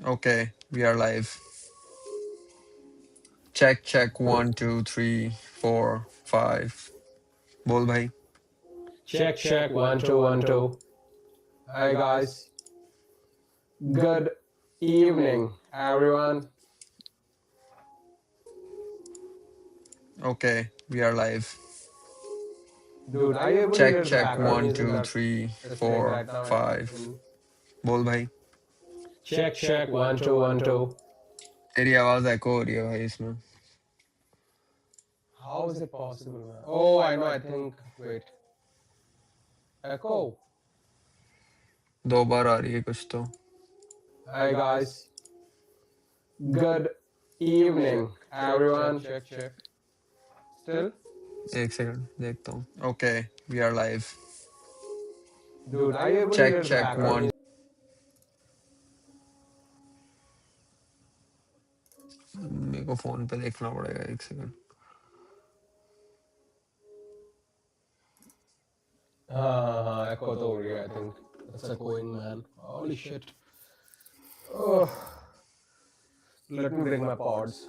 Okay, we are live. Check, check. 1 2 3 4 5. बोल भाई. Check, 1 2 1 2. Hi guys, good evening everyone. Okay, we are live. Dude, are you able to Check, hear the check. background One music two that three is playing four right now five. in बोल भाई. check, 1 2 1 2. तेरी आवाज एको हो रही है भाई इसमें. How is it possible, man? Oh, I know, I think, wait. Echo. दो बार आ रही है कुछ तो. Hi guys, good evening everyone. Check. Still? एक सेकंड देखता हूँ. Okay, we are live. Dude, are you able to Check, hear the check. background One. music? मेरे को फोन पे देखना पड़ेगा एक second. Echo to over here, I think. It's echoing, man. Holy shit. Oh, let me bring my pods.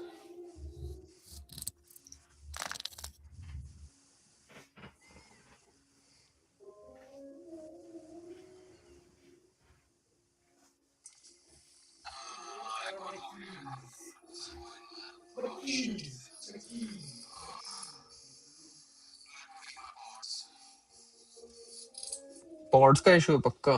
Pods का issue है पक्का.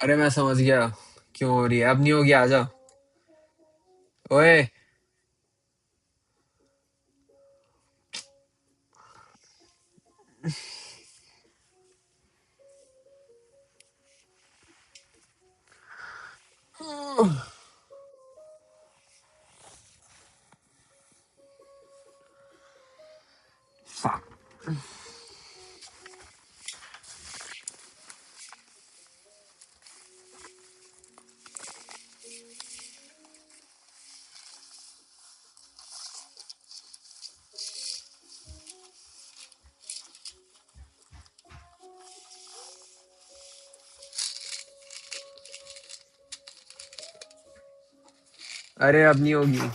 अरे मैं समझ गया क्यों हो रही है. अब नहीं होगी. आजा. ओए. Fuck. अरे अब नहीं होगी.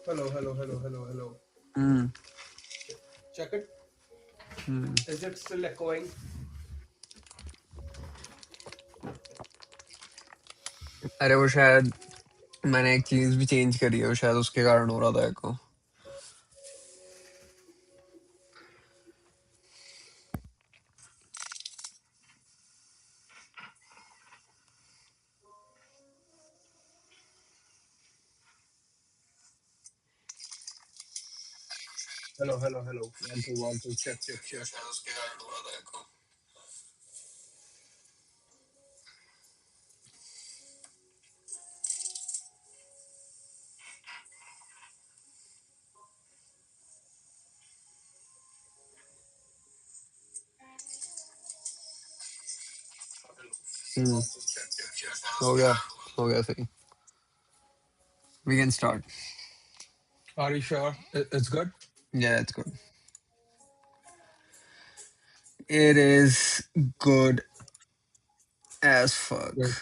Hello. Hmm. Check it. Is it still echoing? अरे वो शायद मैंने एक चीज भी चेंज करी है. वो शायद उसके कारण हो रहा था एको. Hello. 1 2 1 2. Check. शायद उसके कारण हो रहा था एको. हम्म. हो गया सही. We can start. Are you sure? It's good? Yeah, it's good. It is good as fuck. Good.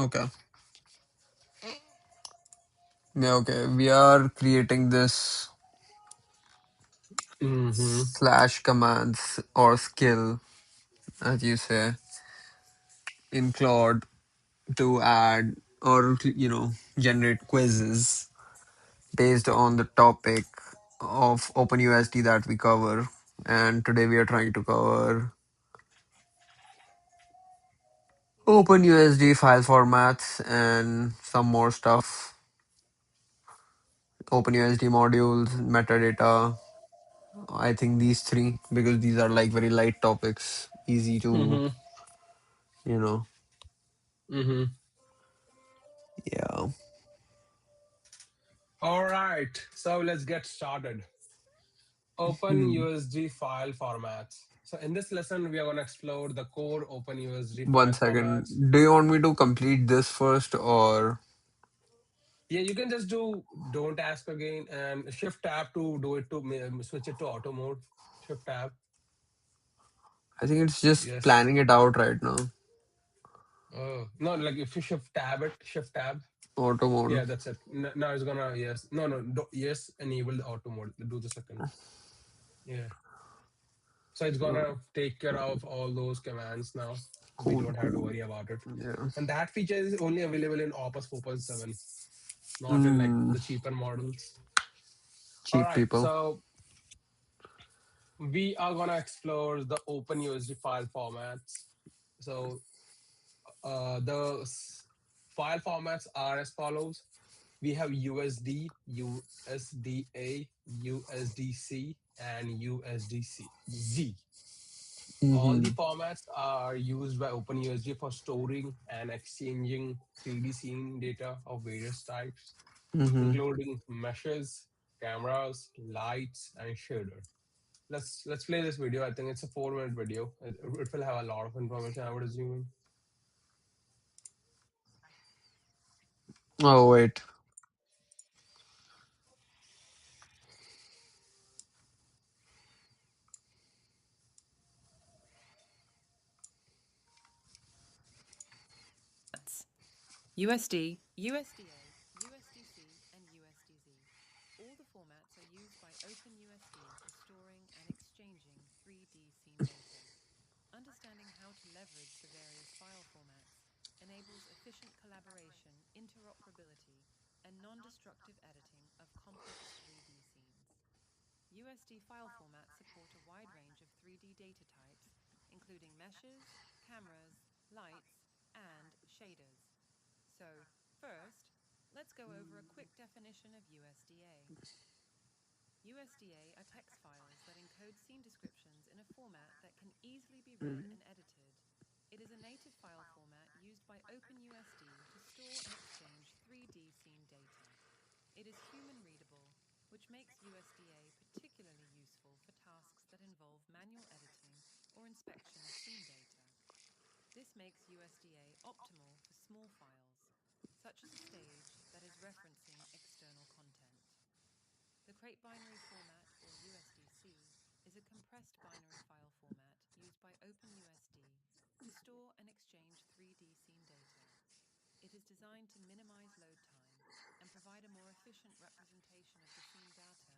Okay. Yeah, okay. We are creating this Mm-hmm. slash commands or skill, as you say, in Claude to add or, generate quizzes based on the topic of OpenUSD that we cover. And today we are trying to cover OpenUSD file formats and some more stuff. OpenUSD modules, metadata. I think these three, because these are like very light topics, easy to, Mm-hmm. you know, Mm-hmm. yeah. All right, so let's get started. Hmm. OpenUSD file formats. So in this lesson, we are going to explore the core OpenUSD One file second. formats. Do you want me to complete this first, or Yeah, you can just do don't ask again and shift tab to do it to switch it to auto mode. Shift tab. I think it's just Yes. planning it out right now. Oh, no, like if you shift tab it, shift tab. Auto mode. Yeah, that's it. Now it's gonna, yes. No, no, yes, enable the auto mode. Do the second. Yeah. So it's Uh, gonna take care of all those commands now. We cool, don't have to cool. worry about it. Yeah. And that feature is only available in Opus 4.7, not in like Mm, the cheaper models. All cheap right, people. so we are gonna explore the OpenUSD file formats. So the file formats are as follows. We have USD, USDA, USDC, and USDC Z. All the Mm-hmm. formats are used by OpenUSD for storing and exchanging 3D scene data of various types, Mm-hmm. including meshes, cameras, lights, and shader. Let's play this video. I think it's a 4 minute video. It will have a lot of information, I would assume. Oh, wait. USD, USDA, USDC, and USDZ. All the formats are used by OpenUSD for storing and exchanging 3D scene data. Understanding how to leverage the various file formats enables efficient collaboration, interoperability, and non-destructive editing of complex 3D scenes. USD file formats support a wide range of 3D data types, including meshes, cameras, lights, and shaders. So, first, let's go over a quick definition of USDA. USDA are text files that encode scene descriptions in a format that can easily be read and edited. It is a native file format used by OpenUSD to store and exchange 3D scene data. It is human readable, which makes USDA particularly useful for tasks that involve manual editing or inspection of scene data. This makes USDA optimal for small files, such as a stage that is referencing external content. The Crate Binary Format, or USDC, is a compressed binary file format used by OpenUSD to store and exchange 3D scene data. It is designed to minimize load time and provide a more efficient representation of the scene data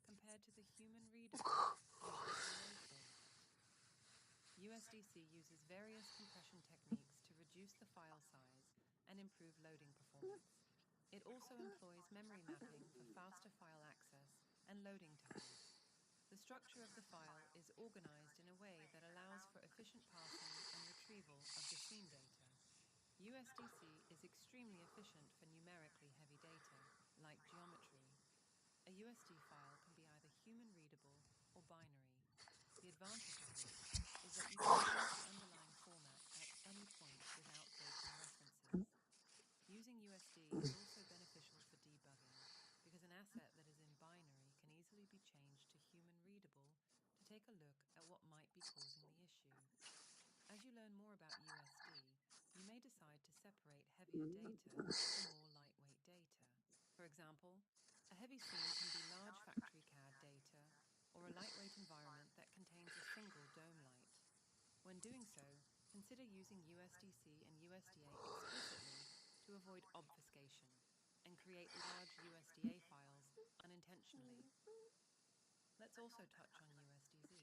compared to the human-readable USDA format. USDC uses various compression techniques to reduce the file size and improve loading performance. It also employs memory mapping for faster file access and loading times. The structure of the file is organized in a way that allows for efficient parsing and retrieval of the scene data. USDC is extremely efficient for numerically heavy data, like geometry. A USD file can be either human-readable or binary. The advantage of this is that you can change the underlying format at any point without breaking references. Using USD is also beneficial for debugging, because an asset that is in binary can easily be changed to human-readable to take a look at what might be causing the issue. As you learn more about USD, you may decide to separate heavier data from more lightweight data. For example, a heavy scene can be large factory CAD data or a lightweight environment that contains a single dome light. When doing so, consider using USDC and USDA explicitly avoid obfuscation and create large USDA files unintentionally. Let's also touch on USDZ.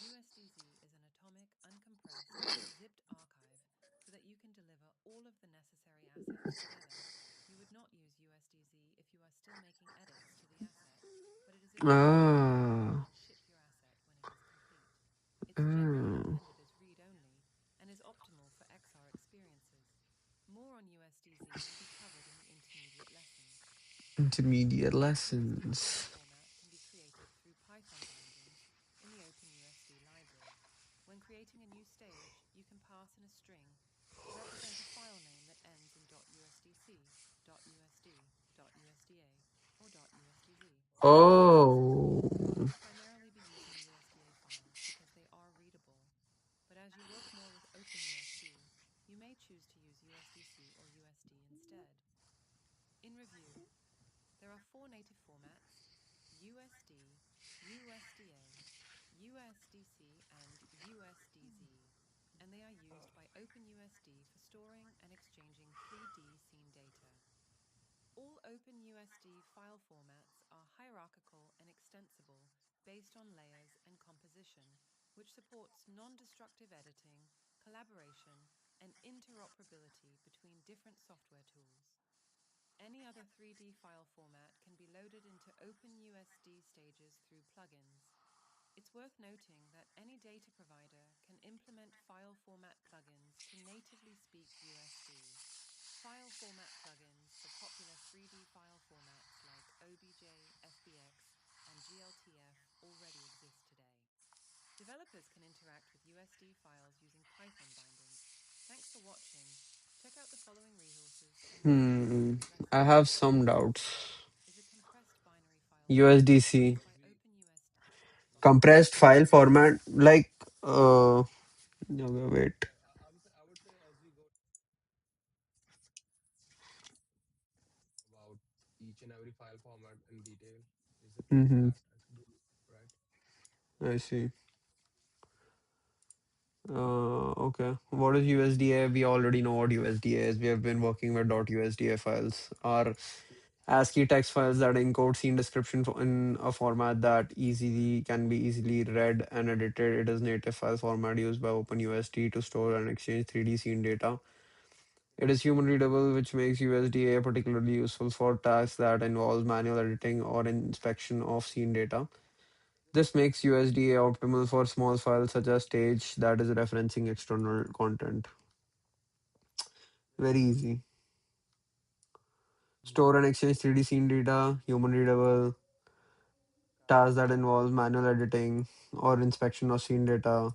USDZ is an atomic, uncompressed, zipped archive so that you can deliver all of the necessary assets together. You would not use USDZ if you are still making edits to the asset, but it is a good idea to download Ah. and ship your asset when it is complete. It's generally Ah. intended as read-only and is optimal for XR experiences. More on USDZ will be covered in the intermediate lessons. Intermediate USD file lessons. format can be created through Python bindings in the OpenUSD library. When creating a new stage, you can pass in a string to represent a file name that ends in .usdc, .usd, .usda, or .usdz. Oh. You will primarily be using USDA files because they are readable, but as you work more with OpenUSD, you may choose to use USDC or USD instead. In review, there are four native formats: USD, USDA, USDC, and USDZ, and they are used by OpenUSD for storing and exchanging 3D scene data. All OpenUSD file formats are hierarchical and extensible based on layers and composition, which supports non-destructive editing, collaboration, and interoperability between different software tools. Any other 3D file format can be loaded into OpenUSD stages through plugins. It's worth noting that any data provider can implement file format plugins to natively speak USD. File format plugins for popular 3D file formats like OBJ, FBX, and GLTF already exist today. Developers can interact with USD files using Python bindings. Thanks for watching. Check out the following resources and listen to the Hmm. following I lessons. have some doubts. Is a compressed binary file format USDC. used by OpenUSD. Compressed file format like no, wait. I would say as we go about each and every file format in detail is a thing Mm-hmm. that I should do, right? I see. Okay. What is USDA? We already know what USDA is. We have been working with .usda files. Our ASCII text files that encode scene description in a format that easily can be easily read and edited. It is native file format used by OpenUSD to store and exchange 3D scene data. It is human readable, which makes USDA particularly useful for tasks that involve manual editing or inspection of scene data. This makes USDA optimal for small files such as stage that is referencing external content. Very easy. Store and exchange 3D scene data, human readable, tasks that involve manual editing or inspection of scene data,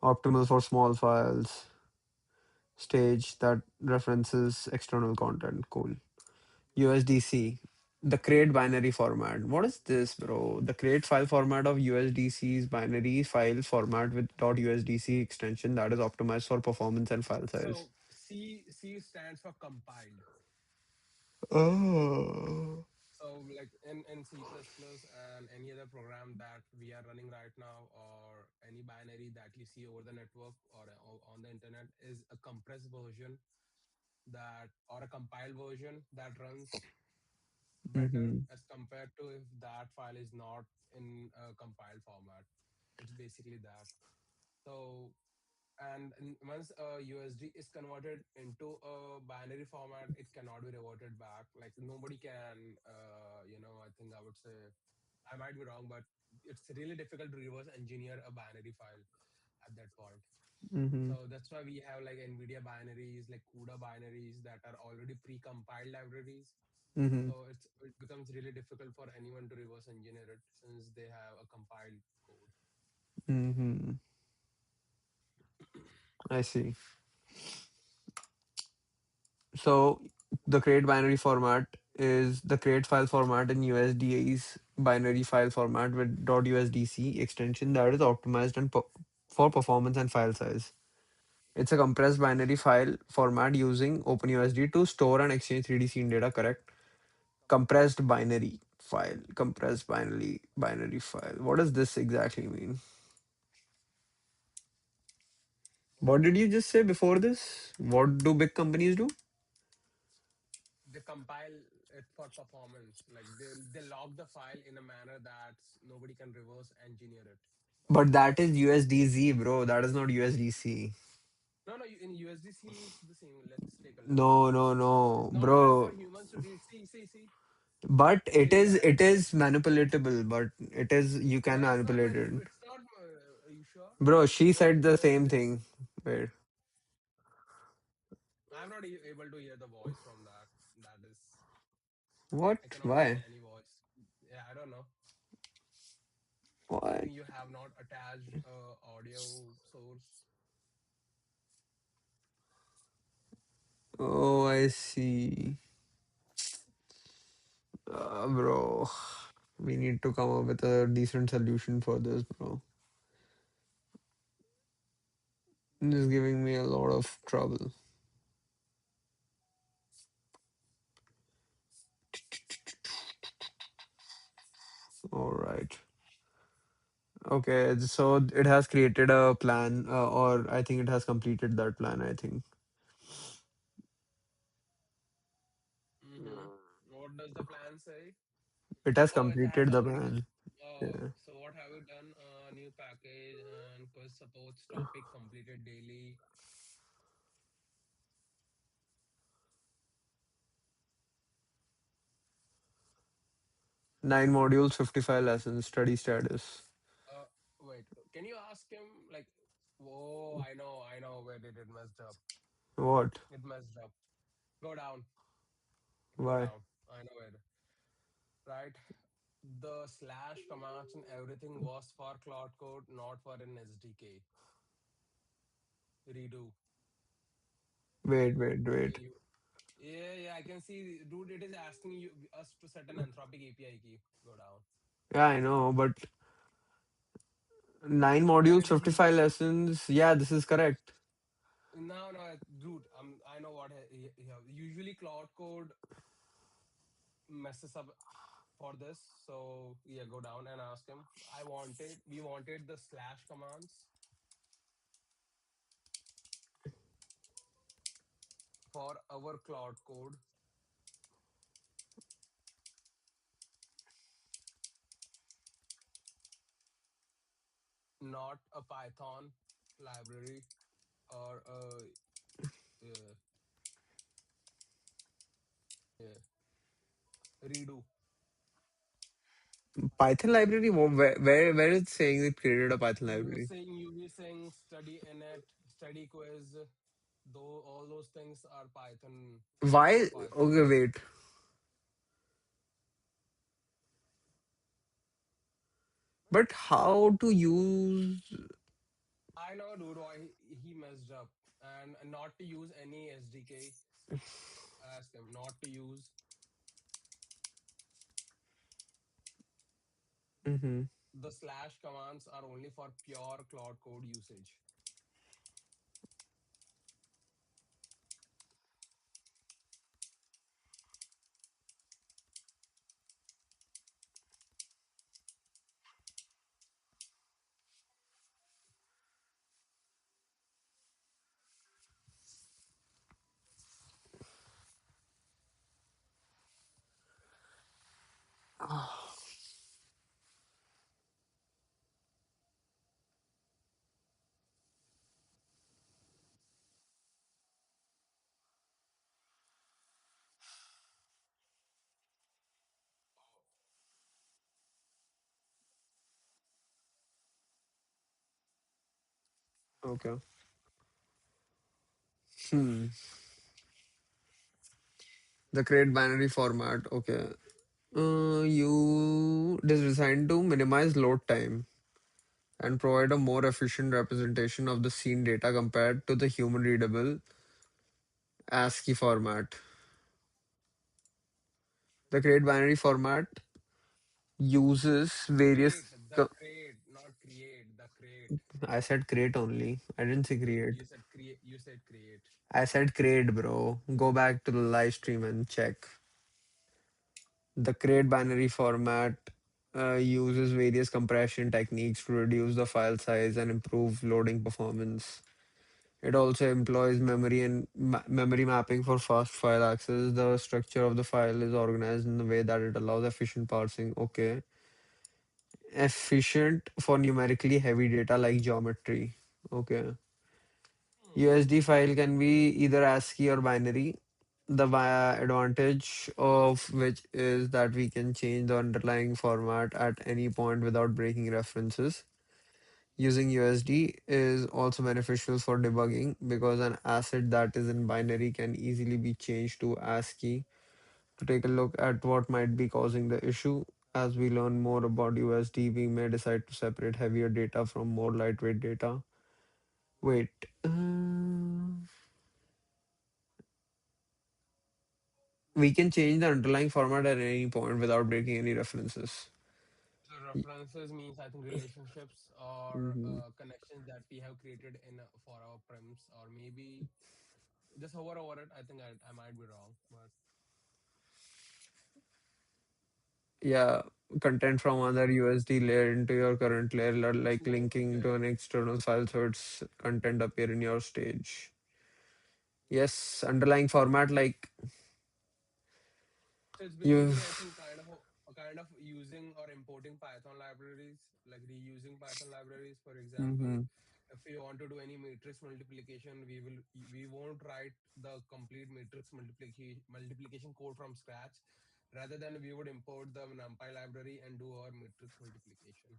optimal for small files, stage that references external content. Cool. USDC, the crate binary format. What is this, bro? The crate file format of USDC's binary file format with .usdc extension that is optimized for performance and file size. So C stands for compiled. Oh. So like in C++ and any other program that we are running right now, or any binary that you see over the network or on the internet, is a compressed version that, or a compiled version that runs better Mm-hmm. as compared to if that file is not in a compiled format. It's basically that. So once a USD is converted into a binary format, it cannot be reverted back. Like nobody can, I think I would say, I might be wrong, but it's really difficult to reverse engineer a binary file at that point. Mm-hmm. So that's why we have like NVIDIA binaries, like CUDA binaries that are already pre-compiled libraries. Mm-hmm. So it becomes really difficult for anyone to reverse engineer it since they have a compiled code. Mm-hmm. I see. So the crate binary format is the crate file format in USDA's binary file format with .usdc extension that is optimized for performance and file size. It's a compressed binary file format using OpenUSD to store and exchange 3D scene data, correct? Compressed binary file. Compressed binary file. What does this exactly mean? What did you just say before this? What do big companies do? they compile it for performance. Like they lock the file in a manner that nobody can reverse engineer it. But that is USDZ, bro. That is not USDC. No, no, in USDC means the same. Let's take a look. No, no, no, It's not meant bro. for humans to read. See. But Here you have. it is manipulatable. But it is you can No, it's not. manipulate it, It's not. Are you sure? bro. She Go said to the the same settings. thing. Wait, I'm not able to hear the voice from that. That is, what? I cannot hear Why? any voice. Yeah, I don't know. I What? think you have not attached audio source. Oh, I see. Bro, we need to come up with a decent solution for this, bro. This is giving me a lot of trouble. All right. Okay, so it has created a plan, or I think it has completed that plan, I think. Mm-hmm. What does the plan say? It has Oh, it has completed the already. plan. Oh, Yeah. so what have you done? New package and quiz supports topic completed daily. 9 modules, 55 lessons, study status. Uh, Wait, can you ask him like, oh, I know where did it messed up. What? It messed up. Go down, go Why? down. I know where. Right? The slash commands and everything was for Cloud Code, not for an SDK. Redo. Wait. You, yeah, I can see, dude. It is asking you us to set an Anthropic API key. Go down. Yeah, I know, but 9 modules, And it is 55 lessons. Yeah, this is correct. no, dude. I know what usually Cloud Code messes up for this. So yeah, go down and ask him. We wanted the slash commands for our Cloud Code, not a Python library or a uh, uh, redo. Python library, where it's saying it created a Python library? You be saying study init, study quiz, though all those things are Python, Why? for Python. Okay, wait. But how to use? I know, dude, why he messed up and not to use any SDK. Ask him not to use Hmm. the slash commands are only for pure Cloud Code usage. Okay. Hmm. The create binary format. Okay. It is designed to minimize load time and provide a more efficient representation of the scene data compared to the human readable ASCII format. The create binary format uses various. Not create, the crate. I said create only. I didn't say create. You said create. You said create. I said create, bro. Go back to the live stream and check. The crate binary format uses various compression techniques to reduce the file size and improve loading performance. It also employs memory and memory mapping for fast file access. The structure of the file is organized in a way that it allows efficient parsing. Okay. Efficient for numerically heavy data like geometry. Okay. Hmm. USD file can be either ASCII or binary. The advantage of which is that we can change the underlying format at any point without breaking references. Using USD is also beneficial for debugging because an asset that is in binary can easily be changed to ASCII to take a look at what might be causing the issue. As we learn more about USD, we may decide to separate heavier data from more lightweight data. Wait, we can change the underlying format at any point without breaking any references. So references means I think relationships or Mhm. connections that we have created in for our prims, or maybe just hover over it. I think I might be wrong, but Yeah, content from other USD layer into your current layer, like linking to okay. an external file so its content appear in your stage. Yes, underlying format like So it's you. basically I think kind of using or importing Python libraries, like reusing Python libraries. For example, Hmm. if we want to do any matrix multiplication, we won't write the complete matrix multiplication code from scratch. Rather than we would import the NumPy library and do our matrix multiplication.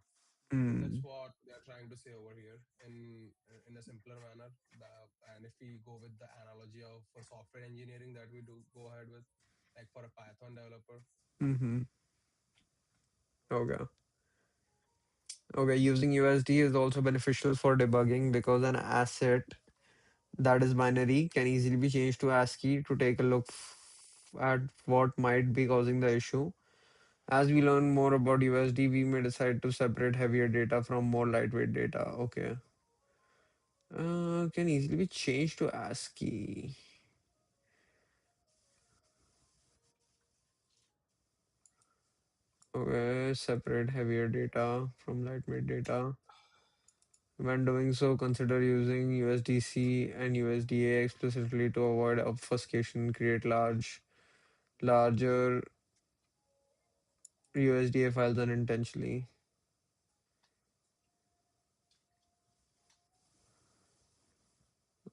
So that's Mm, what they are trying to say over here in a simpler manner. And if we go with the analogy of software engineering that we do go ahead with, like for a Python developer. mm-hmm. Okay. Okay, using USD is also beneficial for debugging because an asset that is binary can easily be changed to ASCII to take a look at what might be causing the issue. As we learn more about USD, we may decide to separate heavier data from more lightweight data. Okay. Can easily be changed to ASCII. Okay, separate heavier data from lightweight data. When doing so, consider using USDC and USDA explicitly to avoid obfuscation, create larger USDA files unintentionally.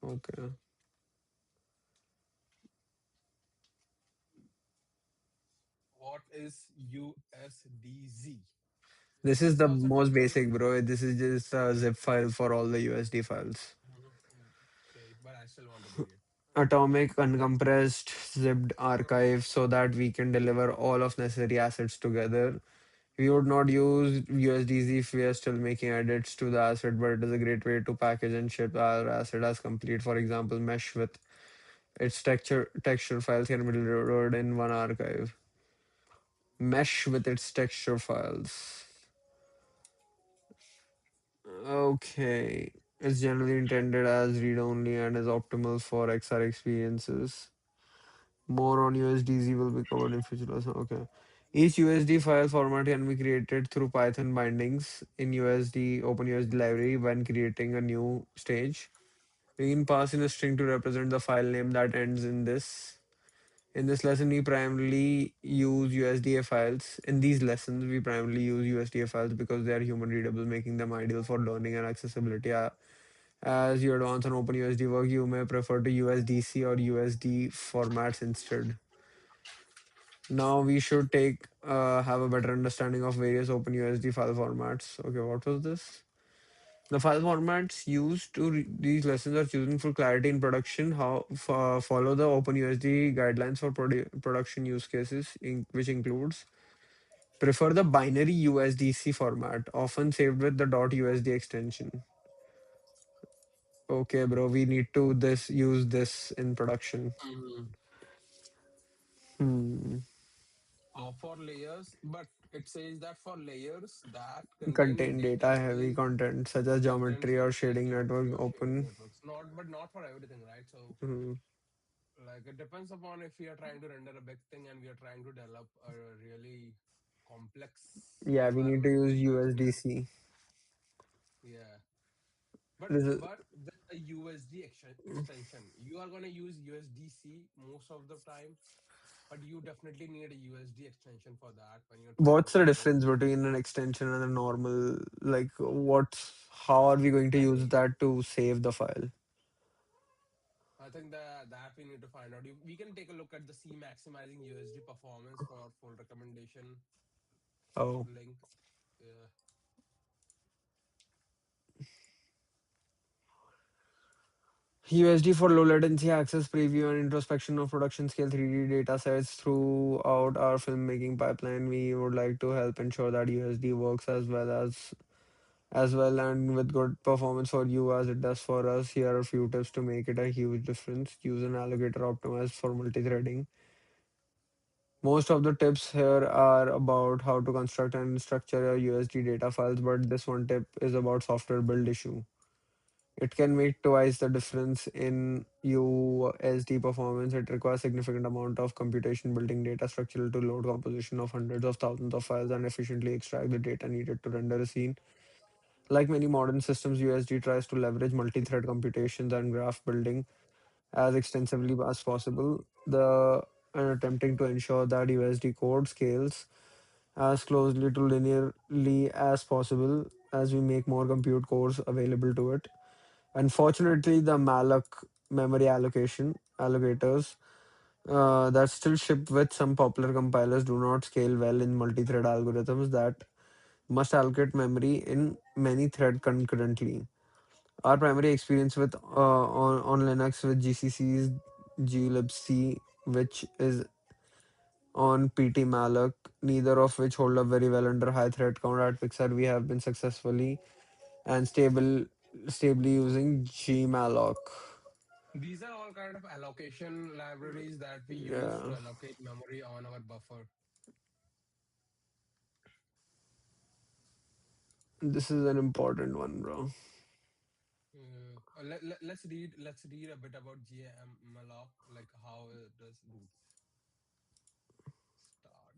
Okay. What is USDZ? This This is the also most depends. basic, bro. This is just a zip file for all the USD files. Okay, but I still want to read it. Atomic, uncompressed, zipped archive so that we can deliver all of necessary assets together. We would not use USDZ if we are still making edits to the asset, but it is a great way to package and ship our asset as complete. For example, mesh with its texture files can be delivered in one archive. Mesh with its texture files. Okay. It's generally intended as read-only and is optimal for XR experiences. More on USDZ will be covered in future lessons. Okay. Each USD file format can be created through Python bindings in USD OpenUSD library when creating a new stage. We can pass in a string to represent the file name that ends in this. In this lesson, we primarily use USDA files. In these lessons, we primarily use USDA files because they are human readable, making them ideal for learning and accessibility. As you advance on OpenUSD work, you may prefer to USDC or USD formats instead. Now we should take have a better understanding of various OpenUSD file formats. Okay, what was this? The file formats used to these lessons are chosen for clarity in production. How follow the OpenUSD guidelines for production use cases, which includes prefer the binary USDC format, often saved with the .usd extension. Okay, bro, we need to this use this in production. Mhm. Hmm. For layers, but it says that for layers that contain Contain data data heavy heavily content such as content geometry or such as shading network geometry or shading open. networks. Not for everything, right? So Hmm. like it depends upon if we are trying to render a big thing and we are trying to develop a really complex Yeah, we need to environment. use I think that USDC. yeah. But This is but a USD extension. You are going to use USDC most of the time, but you definitely need a USD extension for that when you're trying to What's the convert. difference between an extension and a normal? Like, how are we going to I use think that to save the file? I think that we need to find out. We can take a look at the C maximizing USD performance for full recommendation Oh. link. Yeah. USD for low latency access, preview, and introspection of production scale 3D data sets throughout our filmmaking pipeline. We would like to help ensure that USD works as well and with good performance for you as it does for us. Here are a few tips to make it a huge difference. Use an allocator optimized for multi-threading. Most of the tips here are about how to construct and structure your USD data files, but this one tip is about software build issue. It can make twice the difference in USD performance. It requires significant amount of computation building data structure to load composition of hundreds of thousands of files and efficiently extract the data needed to render a scene. Like many modern systems, USD tries to leverage multi-thread computations and graph building as extensively as possible. The and attempting to ensure that USD code scales as closely to linearly as possible as we make more compute cores available to it. Unfortunately, the malloc memory allocation allocators that still ship with some popular compilers do not scale well in multi-thread algorithms that must allocate memory in many thread concurrently. Our primary experience with on Linux with GCC's glibc, which is on ptmalloc, neither of which hold up very well under high thread count. At Pixar, we have been successfully and stably using gmalloc. These are all kind of allocation libraries that we use Yeah, to allocate memory on our buffer. this is an important one, bro. Let's read a bit about GMalloc, like how it does root start.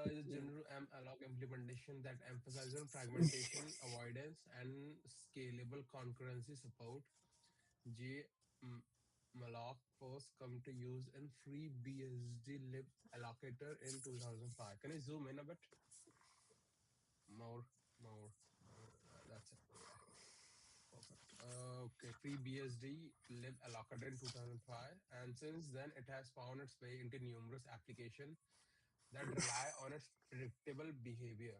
Is a general alloc implementation that emphasizes on fragmentation, avoidance, and scalable concurrency support. GMalloc first come to use in FreeBSD lib allocator in 2005. Can you zoom in a bit? More, more. That's it. Yeah. Perfect. Okay, FreeBSD lib allocated in 2005, and since then it has found its way into numerous applications that rely on its predictable behavior.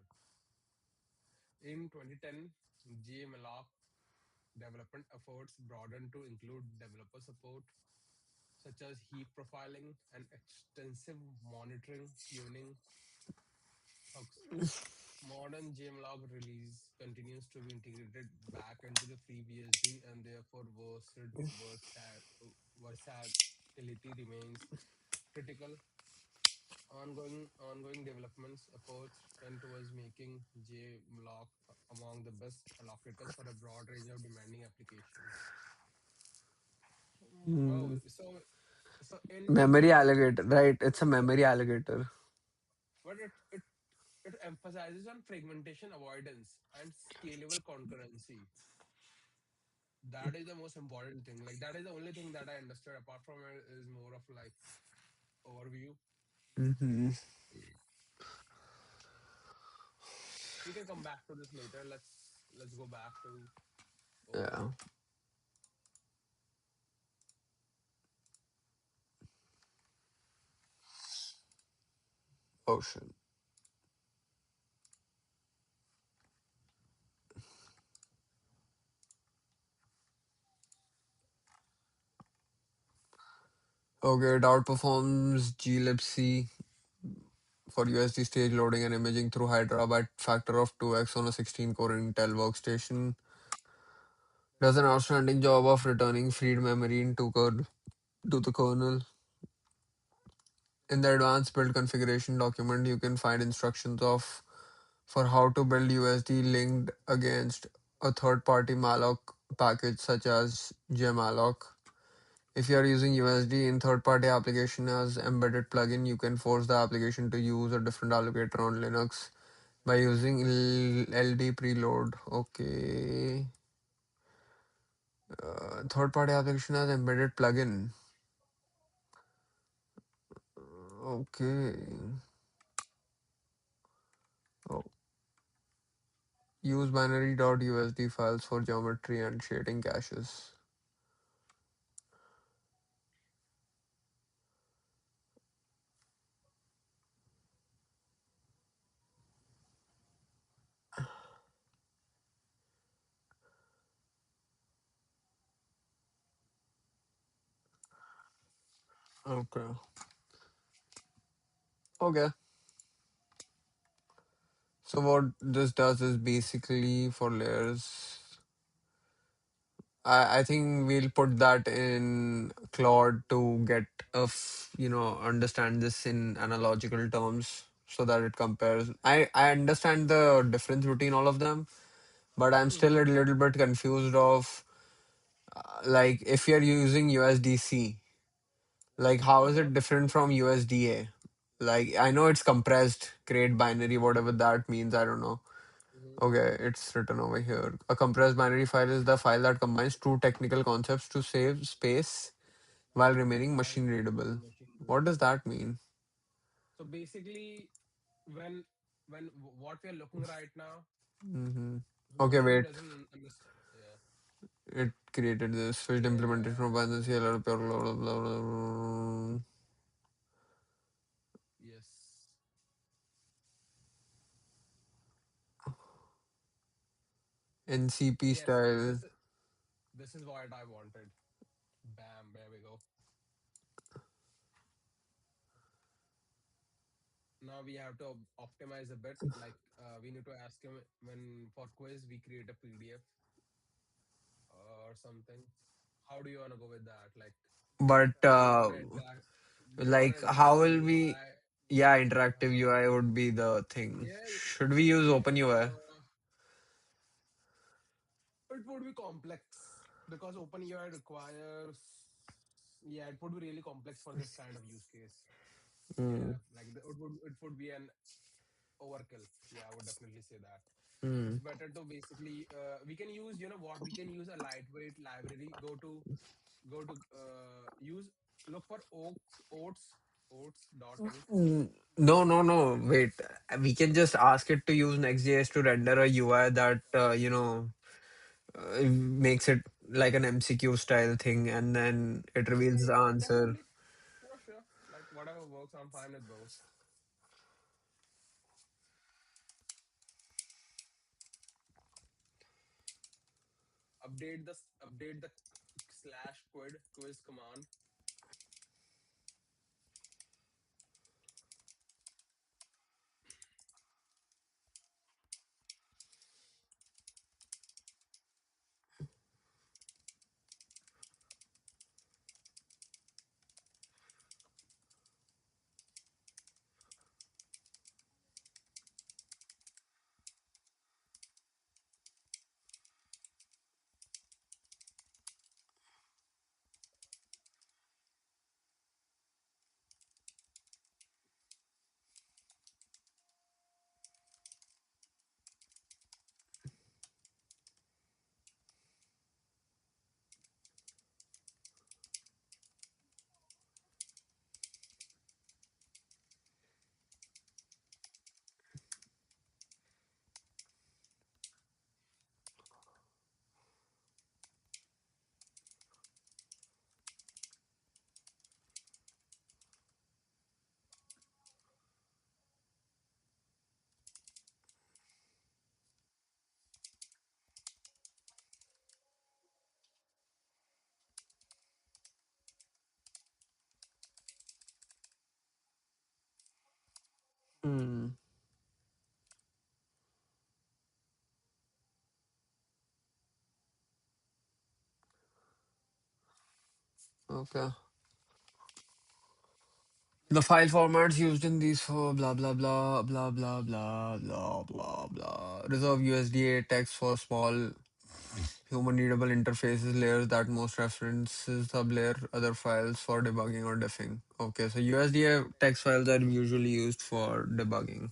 In 2010, GMalloc development efforts broadened to include developer support, such as heap profiling and extensive monitoring tuning hooks. Modern JMlog release continues to be integrated back into the FreeBSD, and therefore versatility remains critical. Ongoing developments efforts tend towards making JMlog among the best allocators for a broad range of demanding applications. Oh, Hmm. so in Memory general, allocator, right? It's a memory allocator. but it emphasizes on fragmentation avoidance and scalable concurrency. That is the most important thing. Like that is the only thing that I understood. Apart from it is more of like overview. Hmm. We can come back to this later. Let's go back to Yeah. overview. Oh shit. Okay, it outperforms glibc for USD stage loading and imaging through Hydra by factor of 2x on a 16-core Intel workstation. Does an outstanding job of returning freed memory to the kernel. In the advanced build configuration document, you can find instructions of for how to build USD linked against a third-party malloc package such as gmalloc. If you are using USD in third-party application as embedded plugin, you can force the application to use a different allocator on Linux by using LD preload. Okay. Third-party application has embedded plugin. Okay. Oh. Use binary.usd files for geometry and shading caches. Okay. Okay. So what this does is basically for layers. I think we'll put that in Claude to get understand this in analogical terms so that it compares. I understand the difference between all of them, but I'm still a Mm-hmm. little bit confused of like if you're using USDC, like how is Uh-huh. it different from USDA? Like I know it's compressed, create binary, whatever that means. I don't know. Mm-hmm. Okay, it's written over here. A compressed binary file is the file that combines two technical concepts to save space while remaining While machine readable. remaining machine What readable. does that mean? So basically, when what we are looking right now, Hmm. Okay, whoever wait. doesn't understand, yeah, It created this switched implementation yeah, from Binance CLR, blah, blah, blah, blah, blah. yes, NCP yes. style. This is what I wanted. Bam, there we go. Now we have to optimize a bit. Like we need to ask him when for quiz we create a PDF or something. How do you want to go with that? Like, But do you want to interact? Do you want like an how interactive will we? UI? Yeah, interactive Uh, UI would be the thing. yeah, Should we use OpenUI? it would be complex because OpenUI requires. Yeah, it would be really complex for this kind of use case. Hmm. Yeah, like it would be an overkill. Yeah, I would definitely say that. Hmm. It's better to basically we can use what we can use a lightweight library. Go to use look for oats.inc. No, no, no. Wait. We can just ask it to use Next.js to render a UI that makes it like an MCQ style thing, and then it reveals the Yeah, answer. definitely. Sure. Like whatever works, I'm fine with those. Update the slash quiz command. Hmm. Okay. The file formats used in these for blah blah blah blah blah blah blah blah blah. Reserve USDA text for small human readable interfaces layers that most references sublayer other files for debugging or diffing. Okay, so USDA text files are usually used for debugging.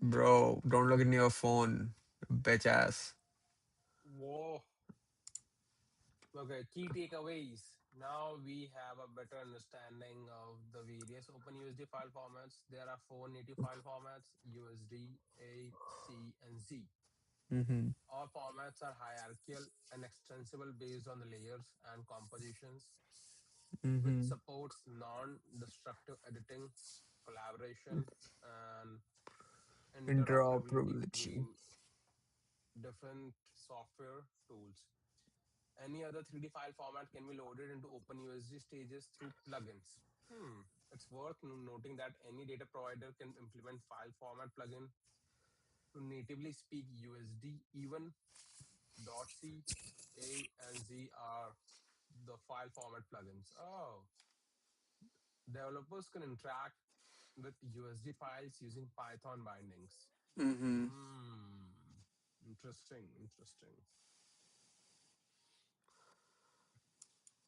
Bro, don't look in your phone. Bitch ass. Whoa. Okay, key takeaways. Now we have a better understanding of the various OpenUSD file formats. There are four native file formats: USD, A, C, and Z. Mm-hmm. All formats are hierarchical and extensible based on the layers and compositions, which Mm-hmm. supports non-destructive editing, collaboration, and interoperability Interoperability. between different software tools. Any other 3D file format can be loaded into OpenUSD stages through plugins. It's worth noting that any data provider can implement file format plugin to natively speak USD. Even .c, A, and Z are the file format plugins. Oh, developers can interact with USD files using Python bindings. Mm-hmm. Hmm, interesting, interesting.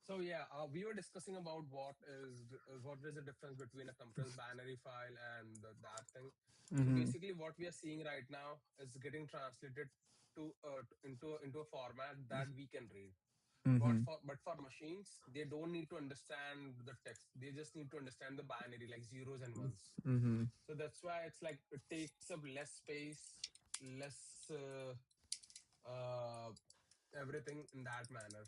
So yeah, we were discussing about what is the difference between a compressed binary file and that thing. So Mm-hmm. basically, what we are seeing right now is getting translated to into a format that we can read. Mm-hmm. But for machines, they don't need to understand the text. They just need to understand the binary, like zeros and ones. Mm-hmm. So that's why it's like it takes up less space, less uh, everything in that manner.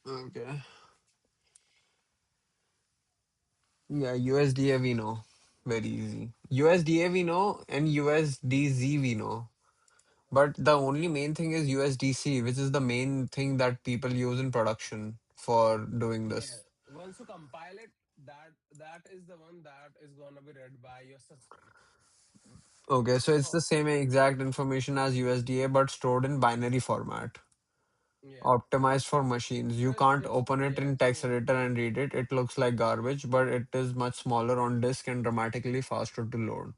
Okay. Yeah, USDA we know. Very easy. USDA we know and USDZ we know. But the only main thing is USDC, which is the main thing that people use in production for doing Yeah, this. once you compile it, that is the one that is gonna be read by your system. Okay, so it's the Oh, same exact information as USDA but stored in binary format. yeah. Optimized for machines. So You can't it's open it yeah. in text So editor and read it. It looks like garbage, but it is much smaller on disk and dramatically faster to load.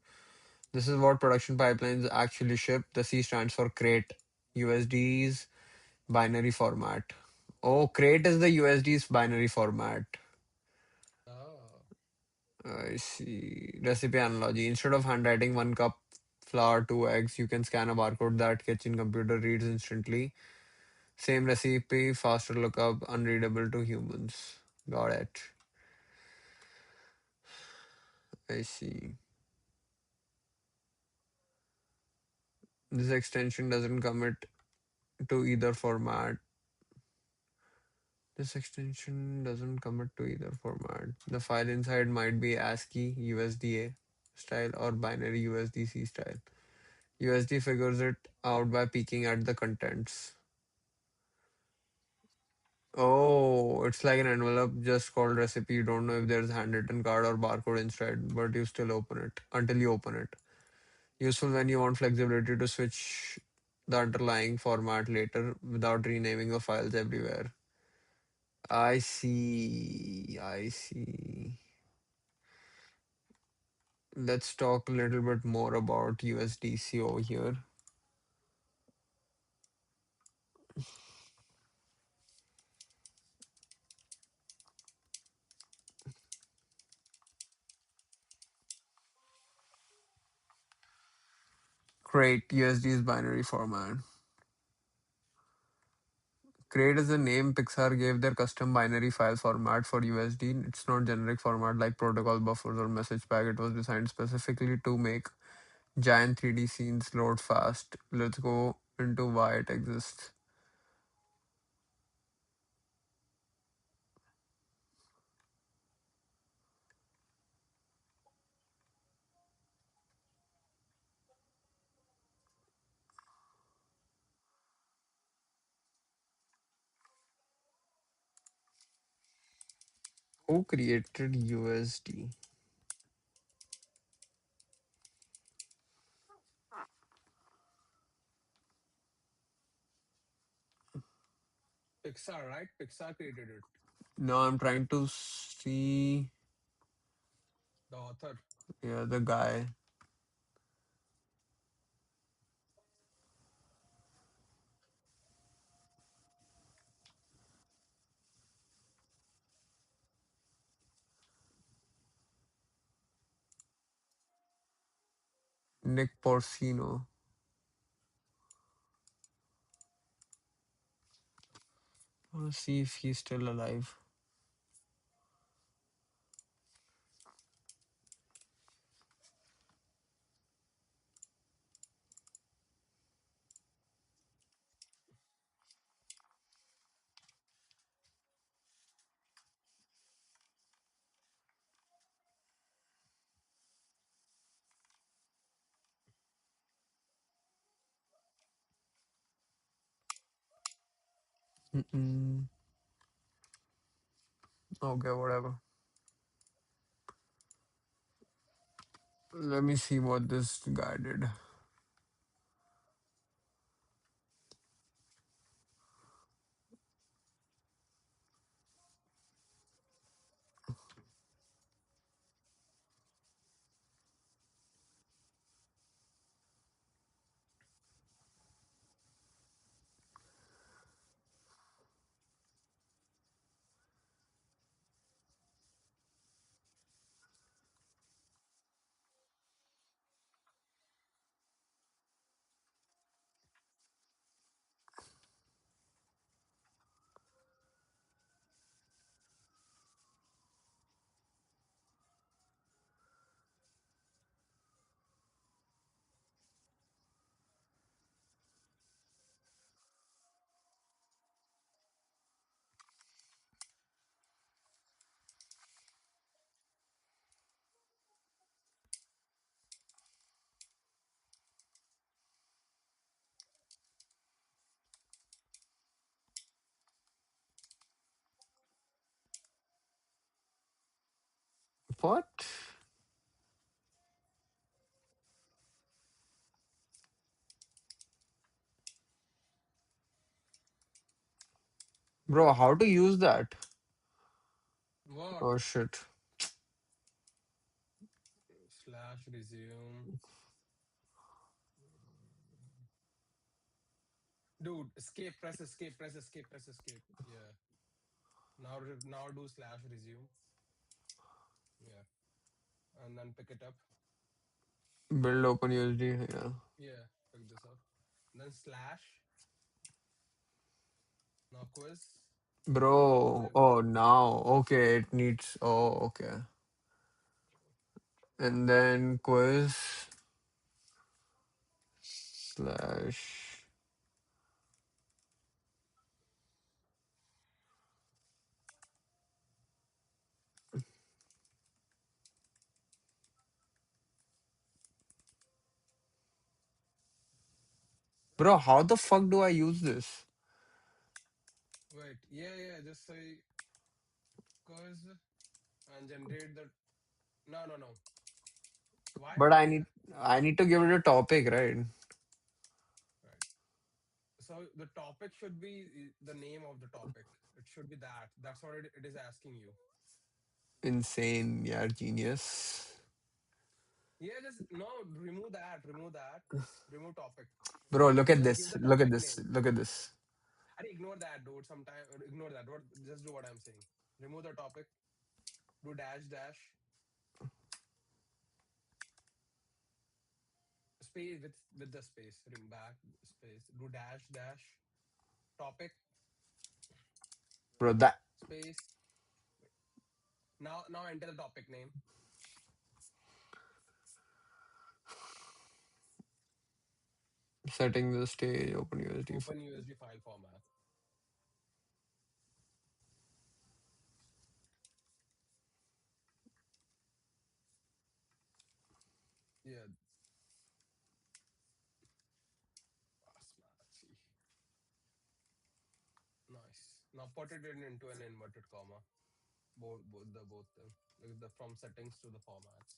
This is what production pipelines actually ship. The C stands for crate. USD's binary format. Oh, crate is the USD's binary format. oh, I see. Recipe analogy. Instead of handwriting 1 cup flour, 2 eggs, you can scan a barcode that kitchen computer reads instantly. Same recipe, faster lookup, unreadable to humans. Got it. I see. This extension doesn't commit to either format. This extension doesn't commit to either format. The file inside might be ASCII USDA style or binary USDC style. USD figures it out by peeking at the contents. Oh, it's like an envelope just called recipe. You don't know if there's handwritten card or barcode inside, but you still open it until you open it. Useful when you want flexibility to switch the underlying format later without renaming the files everywhere. I see. I see. Let's talk a little bit more about USDC over here. Crate USD's binary format. Crate is the name Pixar gave their custom binary file format for USD. It's not generic format like protocol buffers or message pack. It was designed specifically to make giant 3D scenes load fast. Let's go into why it exists. Who created USD? Pixar, right? Pixar created it. Now I'm trying to see. The author. Yeah, the guy. Nick Porcino. I want to see if he's still alive. Mm-mm. Okay, whatever. Let me see what this guy did. What? Bro, how to use that? What? Oh shit. Slash resume. Dude, escape, press escape, press escape, press escape. Yeah. Now do slash resume. Yeah. And then pick it up. Build OpenUSD. Yeah. Yeah. Pick this up. Then slash. Now quiz. Bro. Like Oh, now. Okay, it needs. Oh, okay. And then quiz slash. Bro, how the fuck do I use this? wait. Yeah. Just say quiz and generate the. No. Why? But Yeah. I need to give it a topic, right? Right. So the topic should be the name of the topic. It should be that. That's what it is asking you. Insane, yeah, genius. Yeah, just no, remove that, remove that. Remove topic. Bro, look at Just give this. the Look at topic this. name. Look at this. And ignore that, dude. Sometime ignore that. What just do what I'm saying. Remove the topic. Do dash space with the space. Back space. Do dash topic Bro, that space. Now enter the topic name. setting the stage, OpenUSD. Open USD file format. Yeah. Basmati. Nice. Now put it into an inverted comma. Both them. Like the from settings to the formats.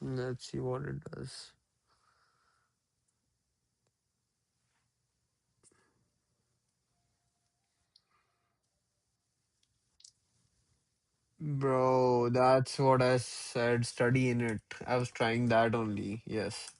Let's see what it does. Bro, that's what I said. Study in it. I was trying that only. Yes.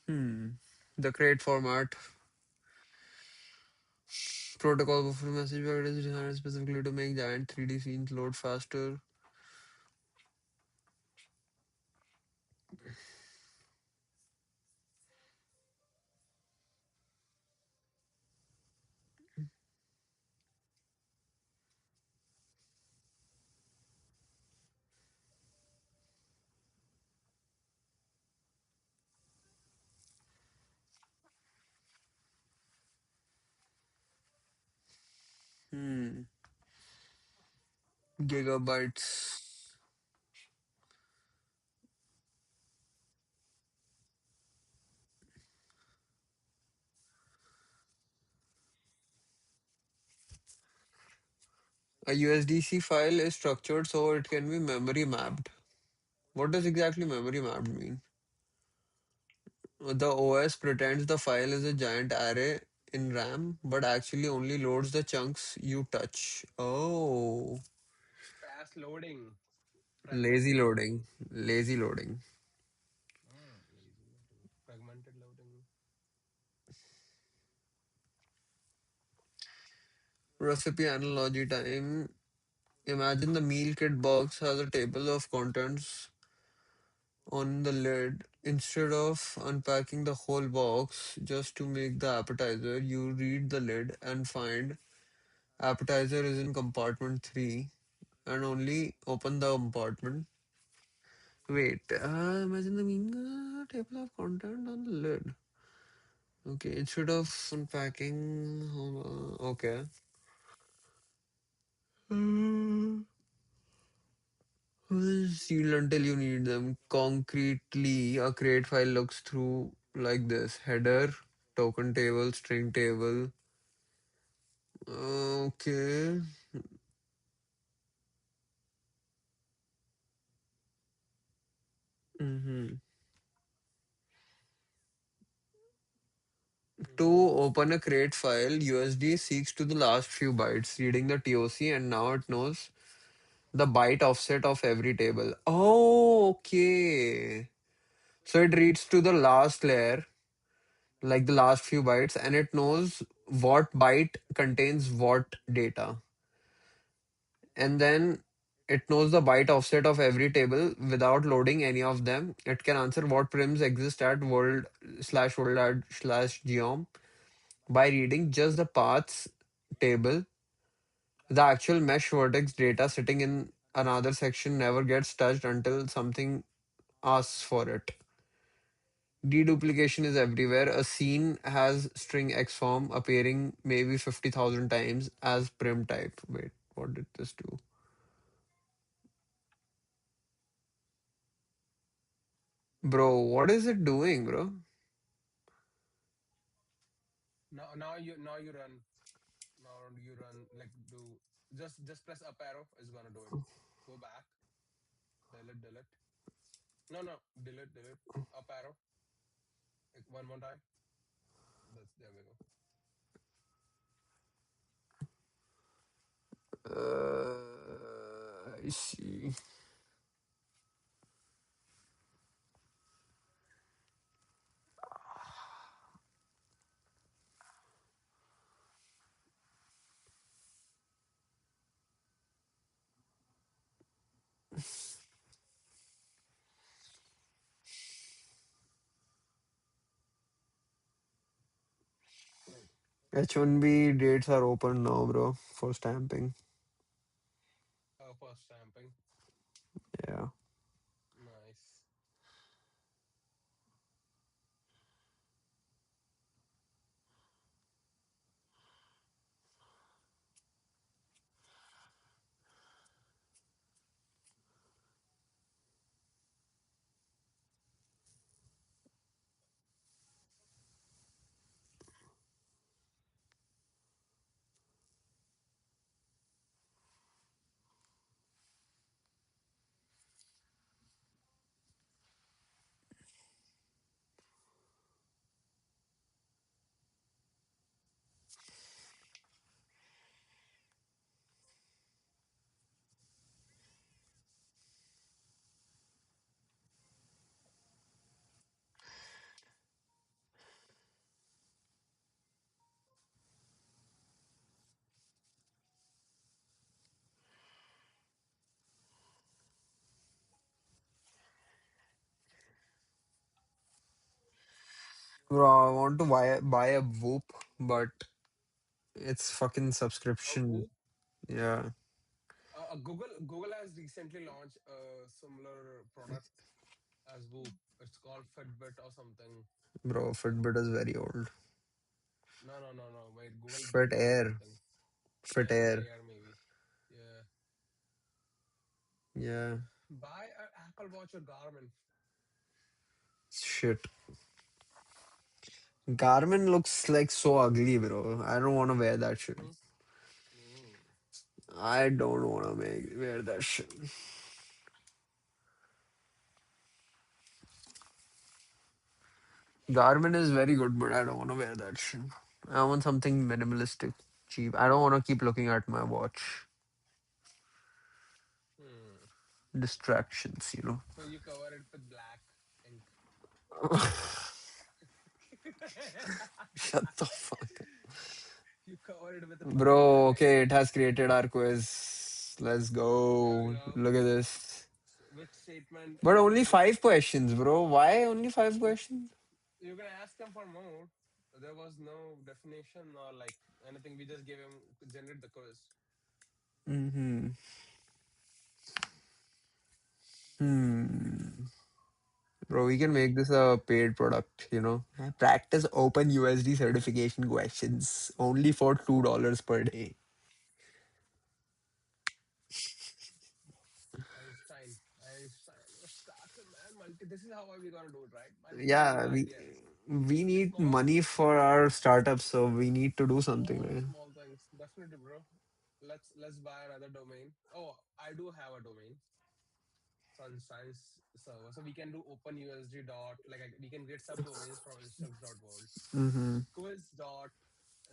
Hmm. The crate format protocol for message packet is designed specifically to make giant 3D scenes load faster. Hmm. Gigabytes. A USDC file is structured so it can be memory mapped. What does exactly memory mapped mean? The OS pretends the file is a giant array in RAM, but actually only loads the chunks you touch. Oh, Fast loading, lazy fragmented loading. loading. Lazy loading. Lazy loading, fragmented loading. Recipe analogy time. Imagine the meal kit box has a table of contents on the lid. Instead of unpacking the whole box just to make the appetizer, you read the lid and find appetizer is in compartment 3 and only open the compartment. Wait, imagine the being a table of content on the lid. Okay, instead of unpacking, okay. Sealed until you need them. Concretely, a crate file looks through like this: header, token table, string table. Okay. hmm To Mm-hmm. open a crate file, USD seeks to the last few bytes, reading the TOC, and now it knows the byte offset of every table. Oh, okay. So it reads to the last layer, like the last few bytes, and it knows what byte contains what data. And then it knows the byte offset of every table without loading any of them. It can answer what prims exist at world at slash geom by reading just the paths table. The actual mesh vertex data sitting in another section never gets touched until something asks for it. Deduplication is everywhere. A scene has string X form appearing maybe 50,000 times as prim type. Wait, what did this do? Bro, what is it doing, bro? Now you run. Now you run like do just press up arrow is gonna do it. Go back, delete. No, delete. Up arrow. Like one more time. That's there we go. I see. H1B dates are open now, bro, for stamping. First stamping. Yeah. Nice. Bro, I want to buy a Whoop, but it's fucking A subscription. Whoop. Yeah, Google has recently launched a similar product as Whoop. It's called Fitbit or something. bro, Fitbit is very old. No. Wait, Google Fit built Air, something. Fit Fit Air. Air maybe. Yeah. Yeah, Buy an Apple Watch or Garmin. shit. Garmin looks like so ugly, bro. I don't want to wear that shit. Hmm? Mm. I don't want to wear that shit. Garmin is very good, but I don't want to wear that shit. I want something minimalistic, cheap. I don't want to keep looking at my watch. Hmm. Distractions, you know. So you cover it with black ink. Shut the fuck up. You cover it with a fucking Bro, black ink. okay, it has created our quiz. Let's Yeah, go. yeah. Look at this. Which statement But only which 5 questions, bro. Why only 5 questions? you can ask him for more. There was no definition or like anything. We just gave him generate the quiz. Mm-hmm. Hmm. Bro, we can make this a paid product, you know. Practice OpenUSD certification questions only for $2 per day. Einstein was started, man. This is how are we gonna do it, right? Multi-billion Yeah, we ideas. we need Small, money for our startup, so we need to do something, small, right? small things. Definitely, bro. Let's buy another domain. Oh, I do have a domain. Sun Science server. So we can do OpenUSD dot we can get subdomains from instructs dot world. Mm-hmm. Quiz dot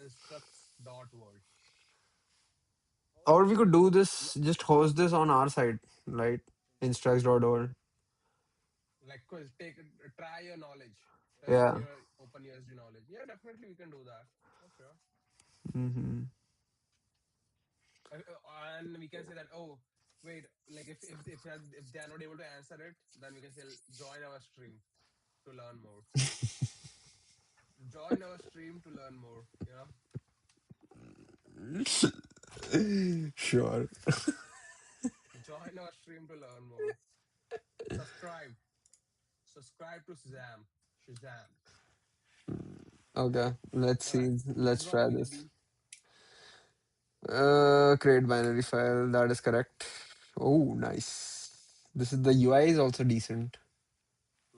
instructs dot world. Or we could do No, this, just host this on our site, right? Instructs.org. like quiz, try your knowledge, test Yeah. your OpenUSD knowledge. Yeah, definitely we can do that for sure. Mm-hmm. And we can say that, oh wait, like if they are not able to answer it, then we can say join our stream to learn more. Join our stream to learn more. Sure. Join our stream to learn more. Subscribe. Subscribe to Shazam. Okay, let's All right. see. This is Let's gonna try be the this. B. Create binary file. That is correct. Oh, nice. This is the UI is also decent.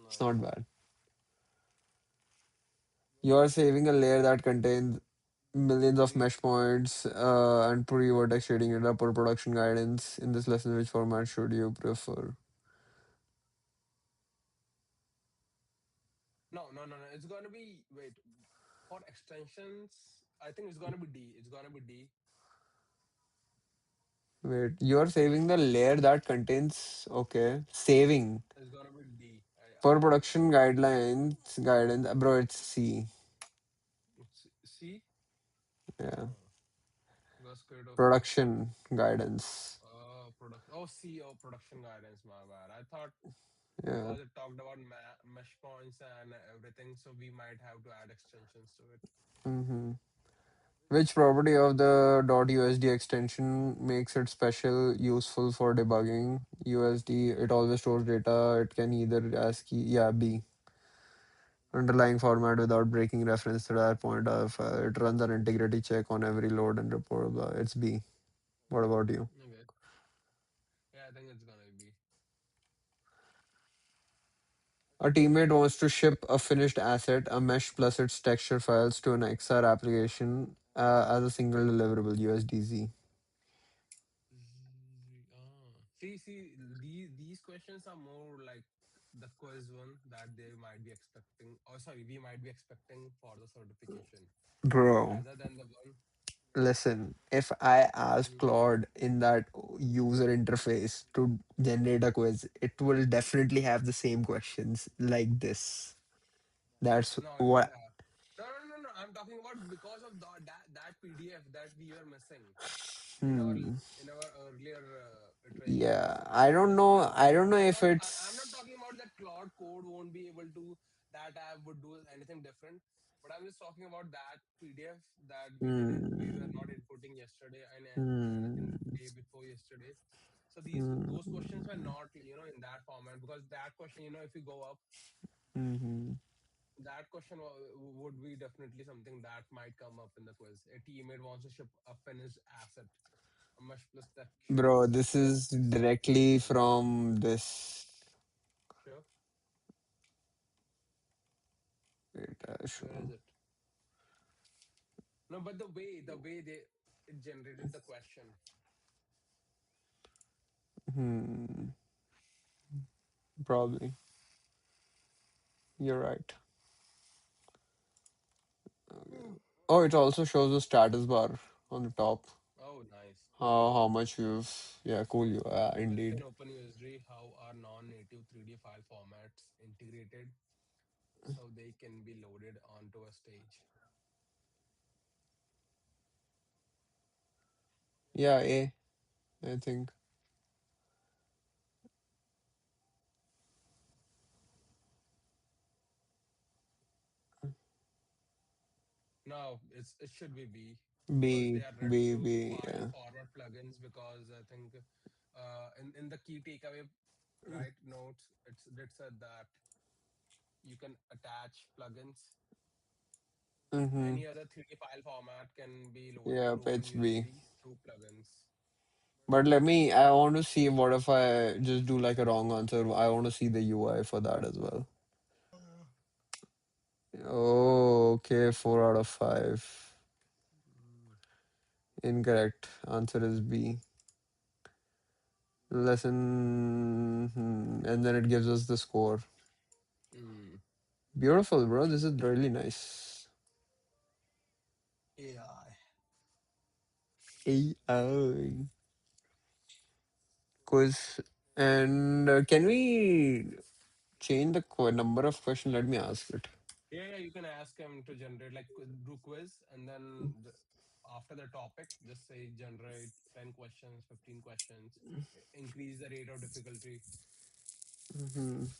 It's not Nice. bad. You are saving a layer that contains millions of mesh points and pre-vertex shading data per production guidance. In this lesson, which format should you prefer? No. It's gonna be wait for extensions. I think it's gonna be D. It's gonna be D. Wait, you are saving the layer that contains, okay, saving It's gonna be D. per production guidelines, guidance, bro, it's C. It's C. Yeah, Oh, that's great. Okay. production guidance. Product. Oh, C. Oh, production guidance. My bad. I thought Yeah. because it talked about mesh points and everything, so we might have to add extensions to it. Mm-hmm. Which property of the .usd extension makes it special, useful for debugging? USD, it always stores data. It can either ASCII, yeah, B. Underlying format without breaking reference to that point of it runs an integrity check on every load and report. Blah. It's B. What about you? Okay. Yeah, I think it's gonna be. A teammate wants to ship a finished asset, a mesh plus its texture files to an XR application as a single deliverable USDZ. These questions are more like the quiz one that they might be expecting. Oh, sorry, we might be expecting for the certification, Bro, rather than the one. listen, if I ask Mm. Claude in that user interface to generate a quiz, it will definitely have the same questions like this. That's No, it won't what. have. No. I'm talking about because of that PDF that we were missing in our Hmm. earlier iterations. Yeah, I don't know. I don't know if I'm not it's. talking about that Claude code won't be able to that app would do anything different. But I'm just talking about that PDF that we were Hmm. not inputting yesterday and in Hmm. day before yesterday. So those questions were Hmm. not in that format, because that question, if you go up, Hmm. that question would be definitely something that might come up in the quiz. A teammate wants to ship a finished asset, a mesh plus texture Bro, this for is $6 directly million. from this. Sure. Wait, Where is show. it? No, but the way they it generated the question. Hmm. Probably. You're right. Oh, it also shows the status bar on the top. Oh, nice. How much you've, yeah, cool you are Within indeed. OpenUSD, how are non-native 3D file formats integrated so they can be loaded onto a stage? Yeah, I think No, it should be B, because they B are ready B to B. file Yeah. forward plugins, because I think in the key takeaway right notes it said that you can attach plugins. Mm-hmm. Any other 3D file format can be loaded Yeah, to it's B. OpenUSD through plugins. But let me. I want to see what if I just do like a wrong answer. I want to see the UI for that as well. Oh, okay. 4 out of 5. Mm. Incorrect. Answer is B. Lesson, and then it gives us the score. Mm. Beautiful, bro. This is really nice. AI. AI quiz. And can we change the number of questions? Let me ask it. Yeah, you can ask him to generate, like, do quiz, and then after the topic, just say generate 10 questions, 15 questions, increase the rate of difficulty. Mhm.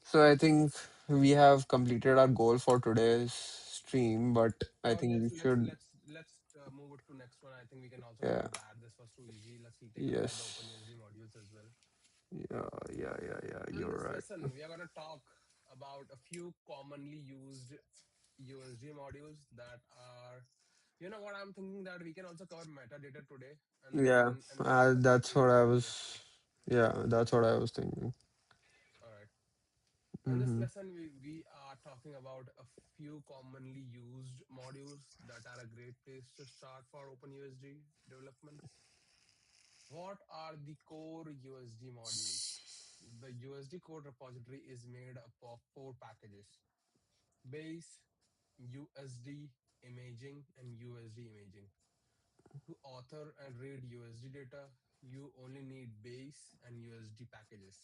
So I think we have completed our goal for today's stream, but I No, think we let's should, let's let's move it to next one. I think we can also yeah, skip that. This was too easy. Let's take a look at the yes, OpenUSD modules as well. yeah. In this You're lesson, right. we are going to talk about a few commonly used USD modules that are, what I'm thinking, that we can also cover metadata today, and Yeah, then discuss that's what I USD next was. week. Yeah, that's what I was thinking. All right. In this Hmm. lesson, we are talking about a few commonly used modules that are a great place to start for OpenUSD developments. What are the core USD modules? The USD code repository is made up of four packages: base, USD imaging, and USD imaging. To author and read USD data, you only need base and USD packages.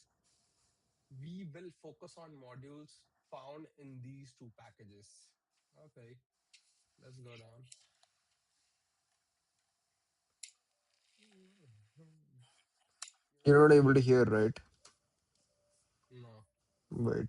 We will focus on modules found in these two packages. Okay, let's go down. You're not able to hear, right? No. Wait.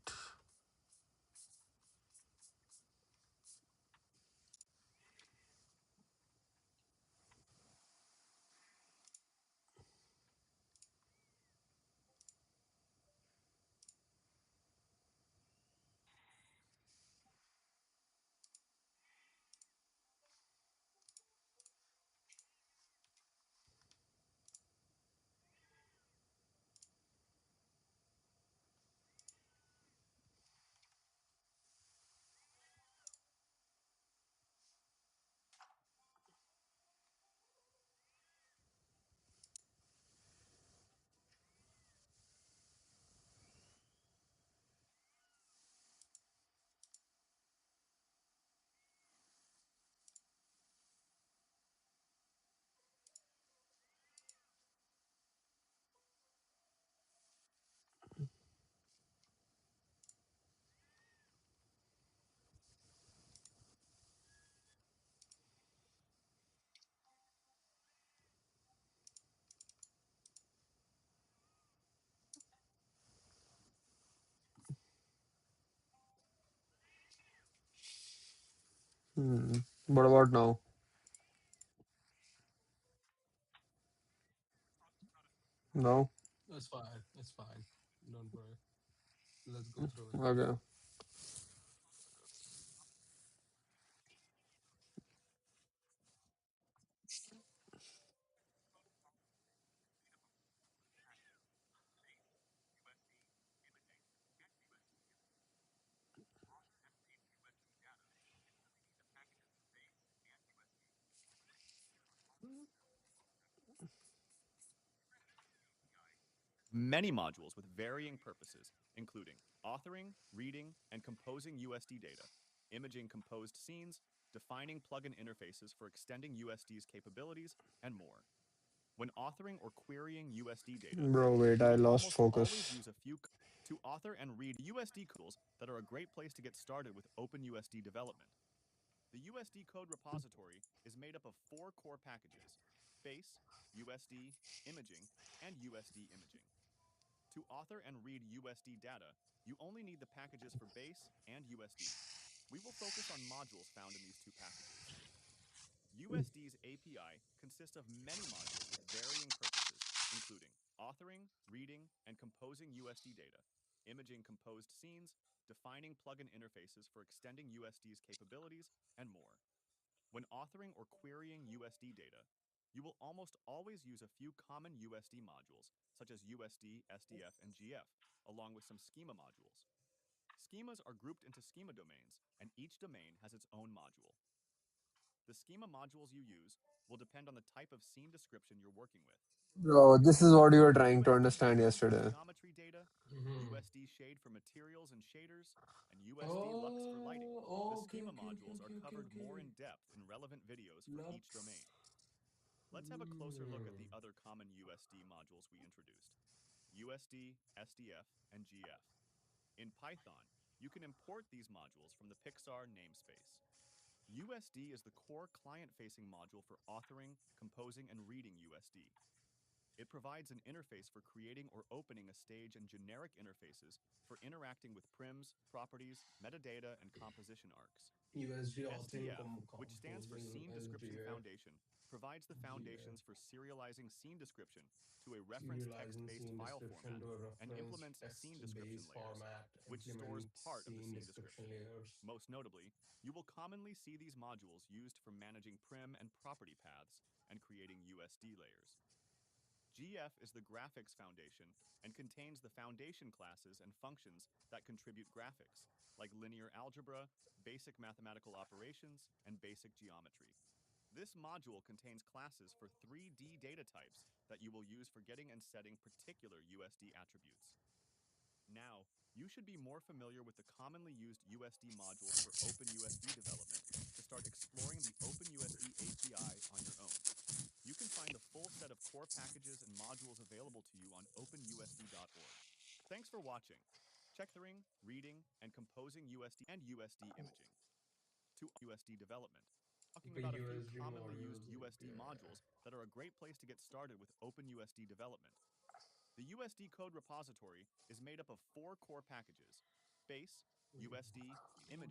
Hmm. What about now? No? It's fine. It's fine. Don't worry. Let's go through it. Okay. Bro, wait, I lost focus. Bro, this is what you were trying to understand yesterday. Hmm. Oh, okay, okay, okay, okay, okay, okay. Lux. Hmm. USD authoring, composing, and GF. GF. Serializing scene description to a reference text base format, implement scene description layers.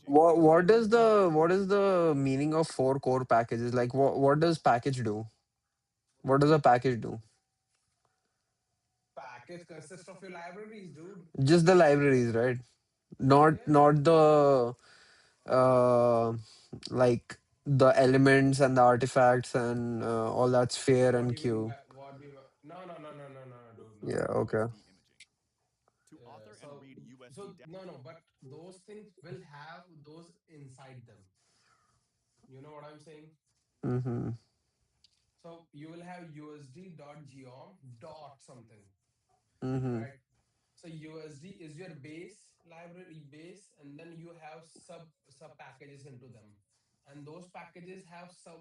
The USD models API. What is the meaning of four core packages? Like what does package do? What does a package do? Package consists of your libraries, dude. Just the libraries, right? Not Yeah. the uh like the elements and the artifacts and all that sphere What and do you mean queue. by what do you mean? No, no, no, no, no, no, no, dude, no, Yeah, no, no. okay. So no, no, but those things will have those inside them. You know what I'm saying? Mm-hmm. So you will have usd.geom dot something, Mm-hmm. right? So USD is your base library base, and then you have sub packages into them, and those packages have sub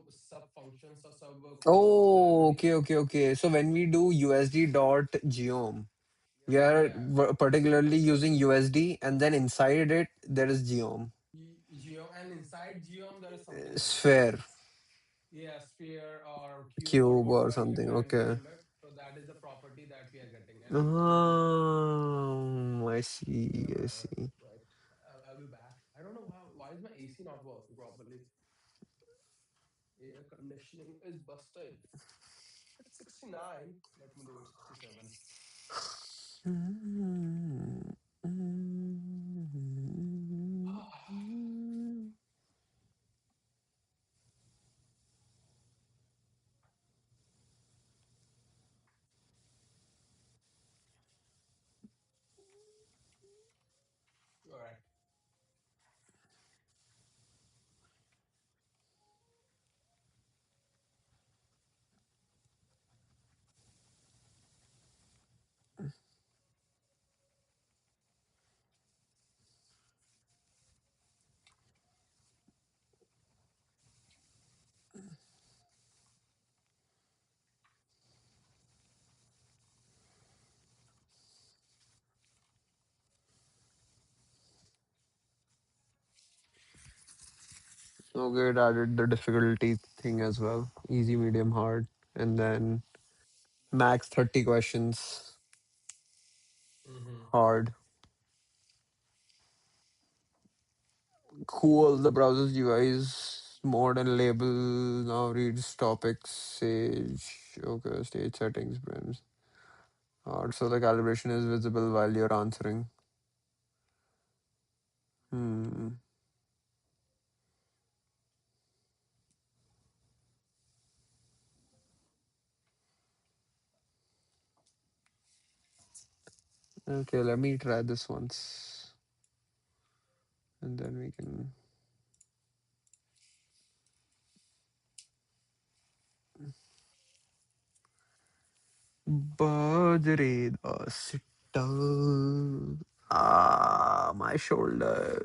functions or sub Oh, libraries. okay, okay, okay. So when we do USD dot geom, we are Yeah, particularly using USD, and then inside it there is geom, Geom, and inside Geom there is something else. sphere, Yeah, sphere or cube or cube or whatever you something. can Okay. name it. So that is the property that we are getting, and I see. I see. right. I'll be back. I don't know why is my AC not working properly. conditioning is busted. It's 69. Let me do it 67. All right. Okay, it added the difficulty thing as well. Easy, medium, hard. And then max 30 questions. Mm-hmm. Hard. Cool. The browser's UI is more than label. Now reads topics, sage. Okay, stage settings, brims. Hard. So the calibration is visible while you're answering. Hmm. Okay, let me try this once. And then we can. Bajre da sitta. Ah, my shoulder.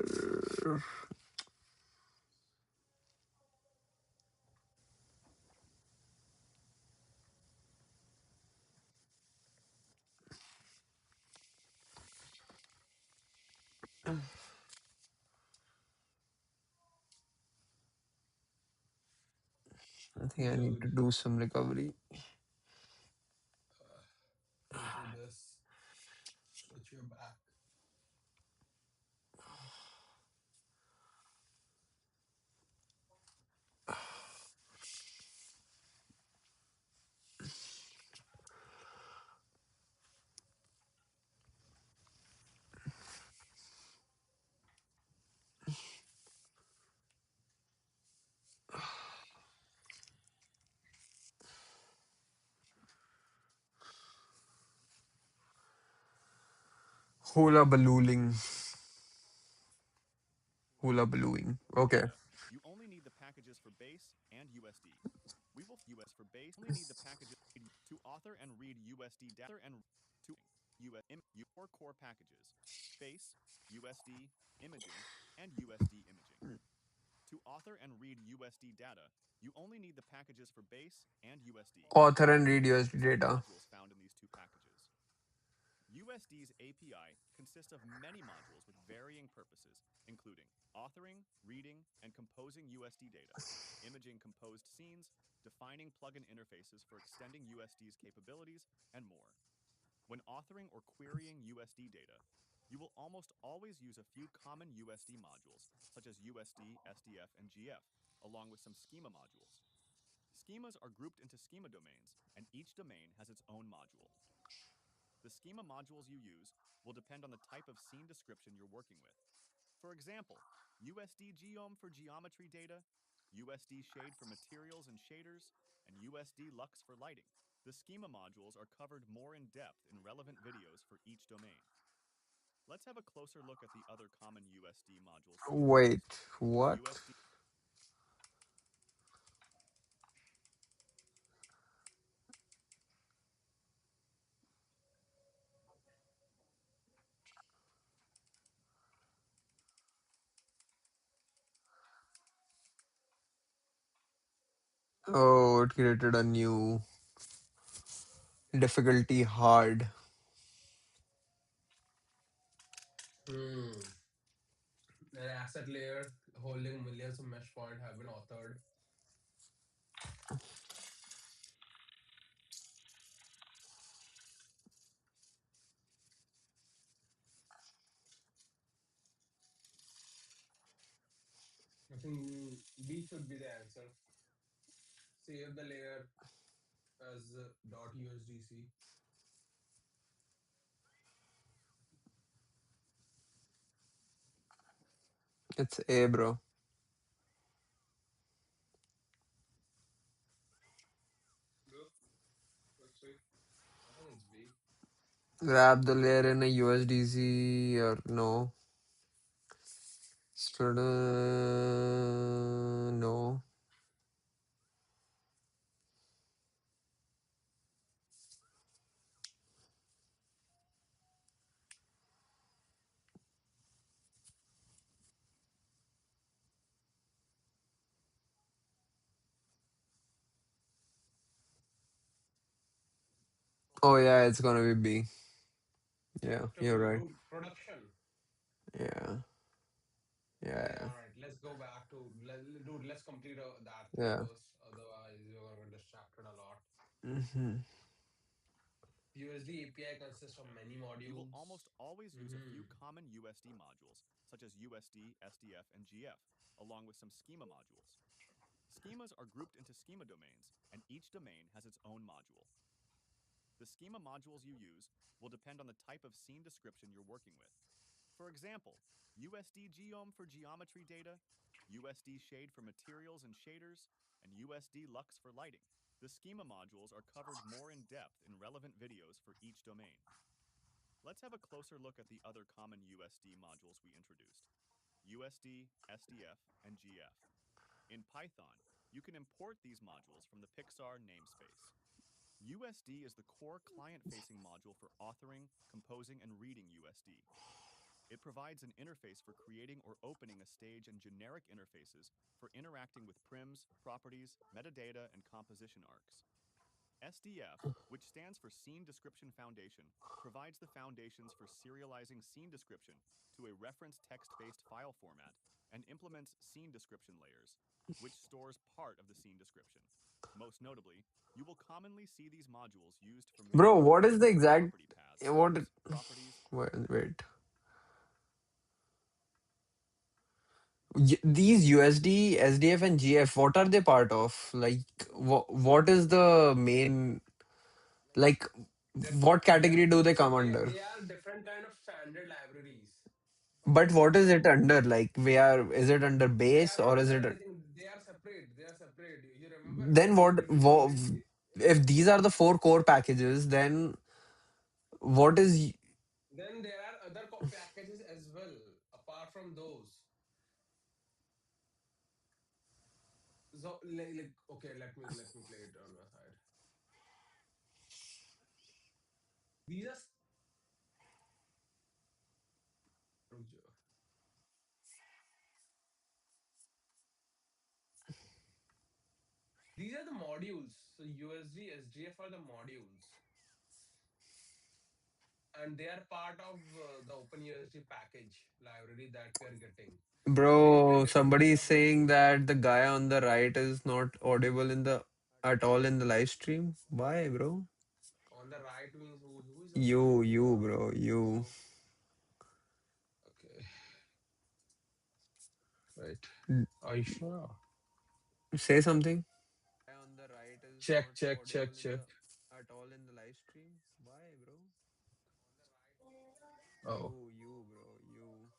I think I need to Good. do some recovery. Go through this, which you're back. Hula ballooing. Hula ballooing. Okay. Author and read USD data. Wait, what? Oh, it created a new difficulty hard. Hmm. An asset layer holding millions of mesh points have been authored. I think B should be the answer. save the layer as .usdc. It's A, bro. Bro, let's see. I think it's B. Grab the layer in a USDC or no. No. Oh yeah, it's gonna be B. Yeah, you're right. Dude, production. Yeah, Okay, yeah, all right. Let's go back to dude. Let's complete that thing yeah. first. Otherwise, you're gonna get distracted a lot. Hmm. USD API consists of many You will modules. almost always use a few Hmm. common USD modules, such as USD, SDF, and GF, along with some schema modules. Schemas are grouped into schema domains, and each domain has its own module. The schema modules you use will depend on the type of scene description you're working with. For example, USD Geom for geometry data, USD Shade for materials and shaders, and USD Lux for lighting. The schema modules are covered more in depth in relevant videos for each domain. Let's have a closer look at the other common USD modules we introduced: USD, SDF, and GF. In Python, you can import these modules from the Pixar namespace. USD is the core client-facing module for authoring, composing, and reading USD. It provides an interface for creating or opening a stage and generic interfaces for interacting with prims, properties, metadata, and composition arcs. SDF, which stands for Scene Description Foundation, provides the foundations for serializing scene description to a reference text-based file format and implements scene description layers, which stores part of the scene description. Most notably, you will commonly see these modules used for Bro, what is the manipulating exact property paths such what? as properties. Wait. These USD, SDF, and GF, what are they part of? Like, what is the main, like, what category do they So come under? they are different kind of standard libraries. But what is it under? Like, is it under They base are or not is under it? anything. They are separate. They are separate. You remember Then what, did if these are the four core packages, then what is, then there are other packages as well apart from those. So okay, let me play it on my side. These are these are the modules. So USD, SGF are the modules, and they are part of the OpenUSD package library that we are getting. Can you bro, please explain somebody is about saying that the guy on the right is not audible in the at all in the live stream. Why, bro? on the right means who is on the right? You, bro, you. Oh, okay, right. Are you sure? Say something. Guy on the right is Check, not check, check, audible in check. the at all in the live stream. Why, bro? Oh, Bro, you.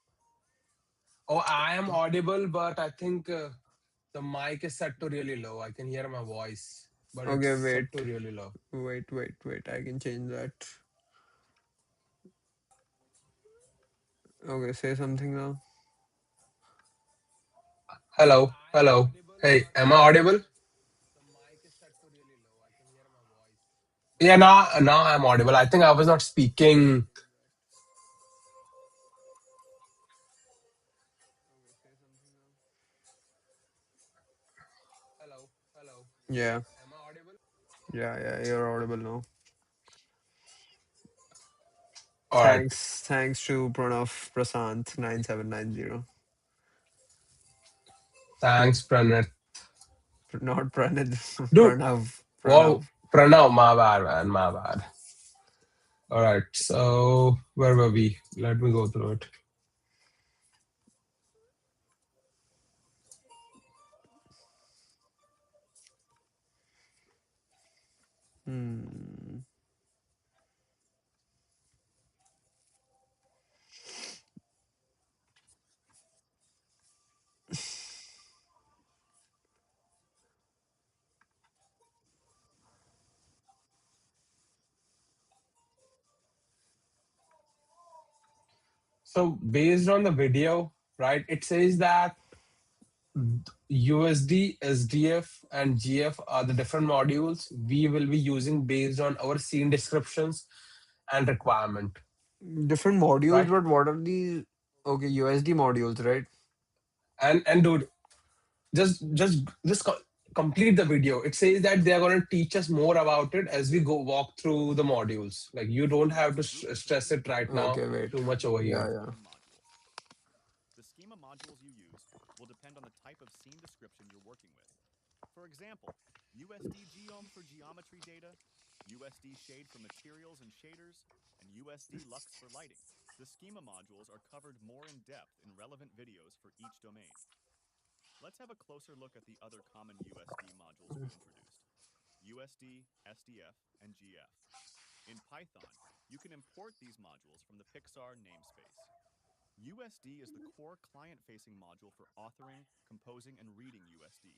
oh, I am audible, but I think the mic is set to really low. I can hear my voice, but it's Okay, set wait, to really low. wait. I can change that. Okay, say something now. Hello, I am hello. audible, Hey, but am I I think audible? the mic is set to really low. I can hear my voice, but Yeah, it's now I'm audible. I think I was not okay. speaking Change that. Okay, say something now. hello, hello. Hey, Yeah, am I audible? yeah. You're audible now. All right. Thanks to Pranav Prasant 9790. Thanks, Pranat. Not Pranad, Dude, wow, Pranav. Pranav, my bad, man, my bad. All right, so where were we? Let me go through it. Hmm. So based on the video, right, it says that USD, SDF, and GF are the different modules we will be using based on our scene descriptions and requirement, Different modules, right? but what are the okay USD modules, right? And dude, just complete the video. It says that they are going to teach us more about it as we go walk through the modules. Like you don't have Schemas to are grouped into stress it three right now Okay, wait. too much over Yeah, here. yeah. per module. The schema modules you use will depend on the type of scene description you're working with. For example, USD geom for geometry data, USD shade for materials and shaders, and USD lux for lighting. The schema modules are covered more in depth in relevant videos for each domain. Let's have a closer look at the other common USD modules we've introduced: USD, SDF, and GF. In Python, you can import these modules from the Pixar namespace. USD is the core client-facing module for authoring, composing, and reading USD.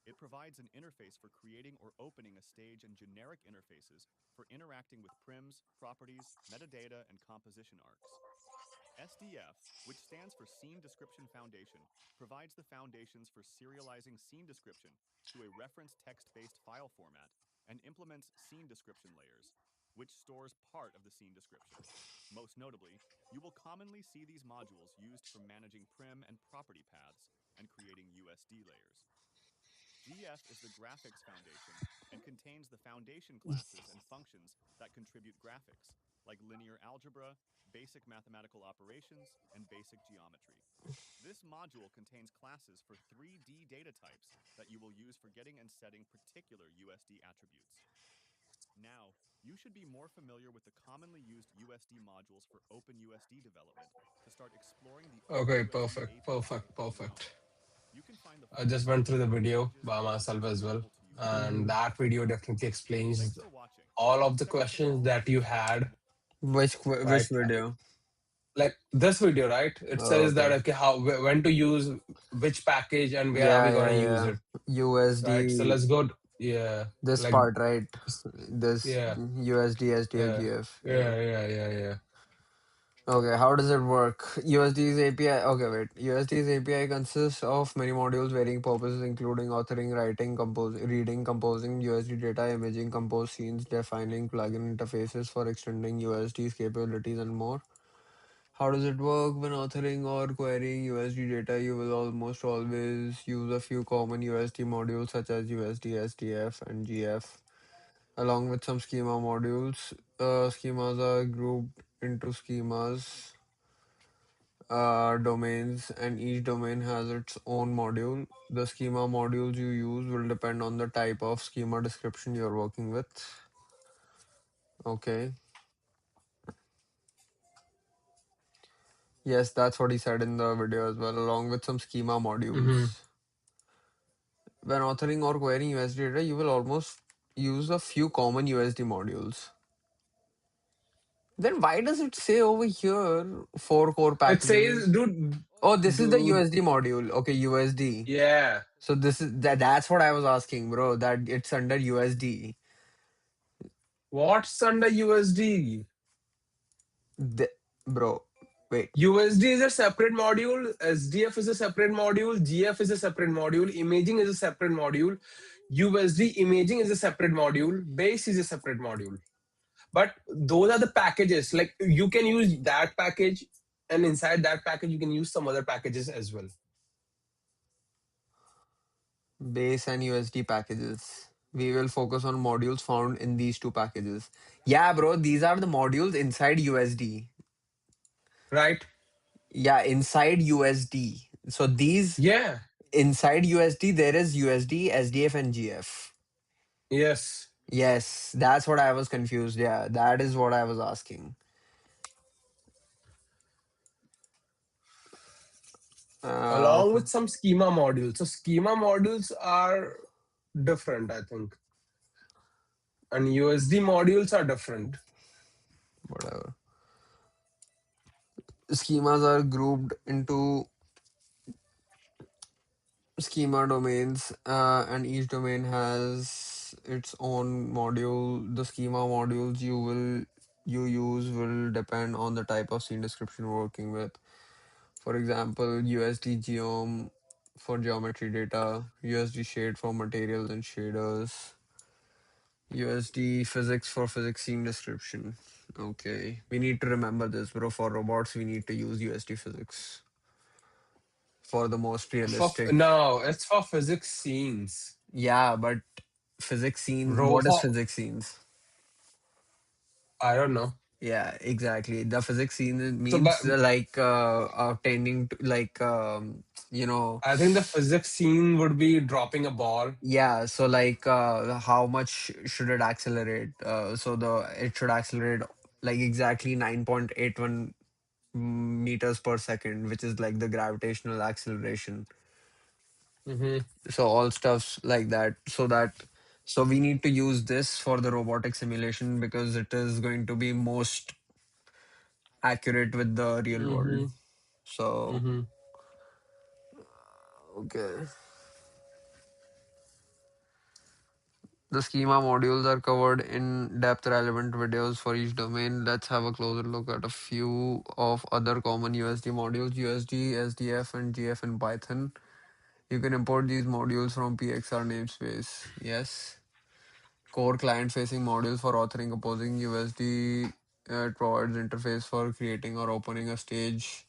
It provides an interface for creating or opening a stage and generic interfaces for interacting with prims, properties, metadata, and composition arcs. SDF, which stands for Scene Description Foundation, provides the foundations for serializing scene description to a reference text-based file format and implements scene description layers, which stores part of the scene description. Most notably, you will commonly see these modules used for managing prim and property paths and creating USD layers. GF is the graphics foundation and contains the foundation classes and functions that contribute graphics, like linear algebra, basic mathematical operations, and basic geometry. This module contains classes for 3D data types that you will use for getting and setting particular USD attributes. Now, you should be more familiar with the commonly used USD modules for OpenUSD development to start exploring the Okay, OpenUSD perfect, API perfect, on your own. perfect. You can find the I full just went through the documentation video pages by and myself videos as well, available to you on and Mhm. that video definitely explains Thanks for watching. all of the Second of questions all, that you had, Which right? video? Like this video, right? It Oh, says that okay. okay, how when to use which package and where are Yeah, we gonna yeah, use yeah. it, right? So USD, let's go. Yeah, this like part, right? This yeah, USD, SDF, yeah, GF. Yeah. yeah, yeah, yeah, yeah. Okay, how does it work? USD's API. Okay, wait. USD's API consists of many modules varying purposes, including authoring, writing, reading, composing USD data, imaging, compose scenes, defining plugin interfaces for extending USD's capabilities, and more. How does it work when authoring or querying USD data? You will almost always use a few common USD modules such as USD, SDF, and GF, along with some schema modules. Schemas are grouped into schemas domains, and each domain has its own module. The schema modules you use will depend on the type of schema description you're working with. Okay. Yes, that's what he said in the video as well, along with some schema Mm-hmm. modules. When authoring or querying USD data, you will almost use a few common USD modules. Then why does it say over here four core It says, packages? dude, Oh, this is the dude, USD module. Okay, USD. yeah. So this is that's what I was asking, bro. That it's under USD. What's under USD? The, bro, wait. USD is a separate module, SDF is a separate module, GF is a separate module, imaging is a separate module, USD imaging is a separate module, base is a separate module. But those are the packages. Like you can use that package, and inside that package, you can use some other packages as well. Base and USD packages. We will focus on modules found in these two packages. Yeah, bro, these are the modules inside USD. Right? Yeah, inside USD. So these Yeah. inside USD, there is USD, SDF, and GF. Yes. Yes, that's what I was confused. Yeah, that is what I was asking. Along Okay. with some schema modules. So schema modules are different, I think. and USD modules are different. whatever. Schemas are grouped into schema domains, and each domain has its own module. The schema modules you use will depend on the type of scene description you're working with. For example, USD geom for geometry data, USD shade for materials and shaders, USD physics for physics scene description. Okay, we need to remember this, bro. For robots, we need to use USD physics for the most realistic. No, it's for physics scenes. Yeah, but physics scene, Row what is for physics scenes? I don't know. Yeah, exactly. The physics scene So, but means like tending to like you know, I think the physics scene would be dropping a ball. yeah, so like how much should it accelerate? So the it should accelerate like exactly 9.81 meters per second, which is like the gravitational acceleration. Hmm. So all stuffs like that. So we need to use this for the robotic simulation because it is going to be most accurate with the real world. Hmm. So Hmm. okay. The schema modules are covered in depth relevant videos for each domain. Let's have a closer look at a few of other common USD modules: USD, SDF, and GF in Python. You can import these modules from PXR namespace. Yes. Core client facing modules for authoring, composing USD. It provides interface for creating or opening a stage.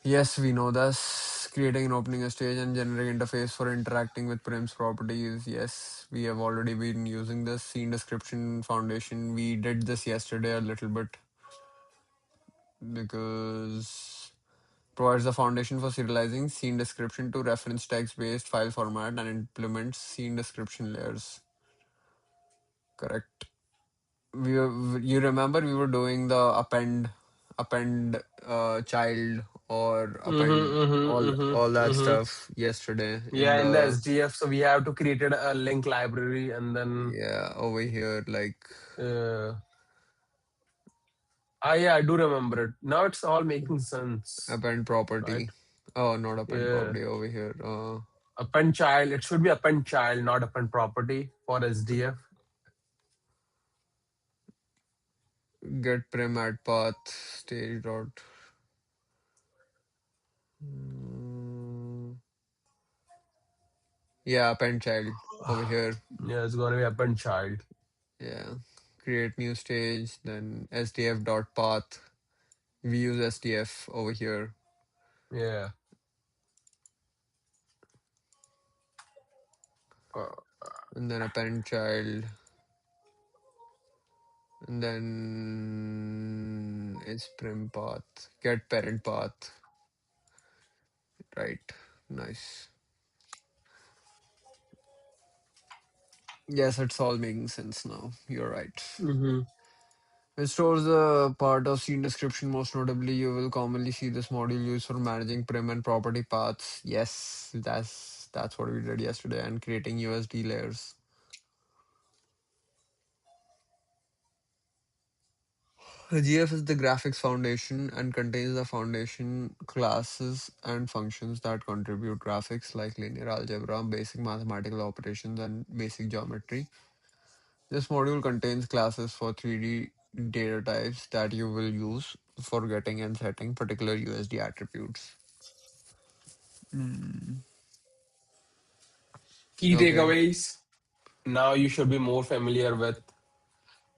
Yes, we know this. Creating and opening a stage and generic interface for interacting with Prim's properties. Yes, we have already been using this. Scene description foundation. We did this yesterday a little bit because provides the foundation for serializing scene description to reference text based file format and implements scene description layers. Correct. You remember we were doing the append child or Hmm. append Hmm. Hmm. all that Hmm. stuff yesterday in Yeah, in the the SDF, so we have to create a link library and then yeah over here like uh, yeah, I do remember it. Now it's all making sense, append right? property. Oh, not append Yeah. property over here. Append child. It should be append child, not append property for SDF. Get prim at path stage dot. Mm, yeah, append child over here. Yeah, it's gonna be append child. Yeah, create new stage. Then SDF dot path. We use SDF over here, Yeah. Uh, and then append child, and then it's prim path. Get parent path. Right. Nice. Yes, it's all making sense now. You're right. mm-hmm. It stores a part of scene description. Most notably, you will commonly see this module used for managing prim and property paths. Yes, that's what we did yesterday, and creating USD layers. The GF is the graphics foundation and contains the foundation classes and functions that contribute graphics like linear algebra, basic mathematical operations, and basic geometry. This module contains classes for 3D data types that you will use for getting and setting particular USD attributes. Mm. Key Okay. takeaways. Now you should be more familiar with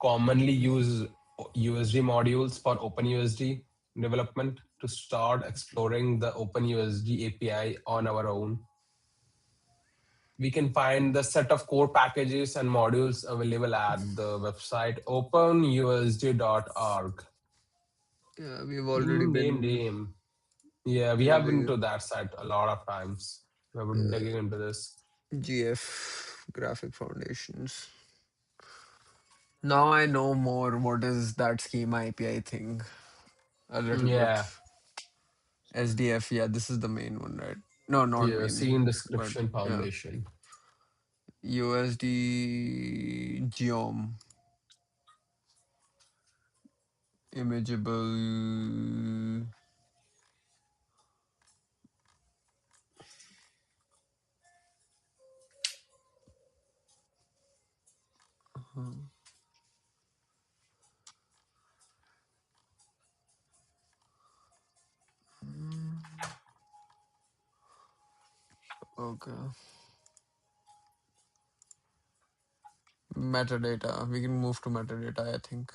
commonly used USD modules for OpenUSD development to start exploring the OpenUSD API on our own. We can find the set of core packages and modules available at the website openusd.org. Yeah, we've already Damn, damn, been damn. Yeah, we have been using to that site a lot of times. We have been digging into this. GF graphic foundations. Now I know more what is that schema API thing a little bit. Yeah, SDF, yeah, this is the main one, right? No, not yeah, main, scene but description yeah. foundation. USD geom, imageable. Okay. Metadata. We can move to metadata, I think.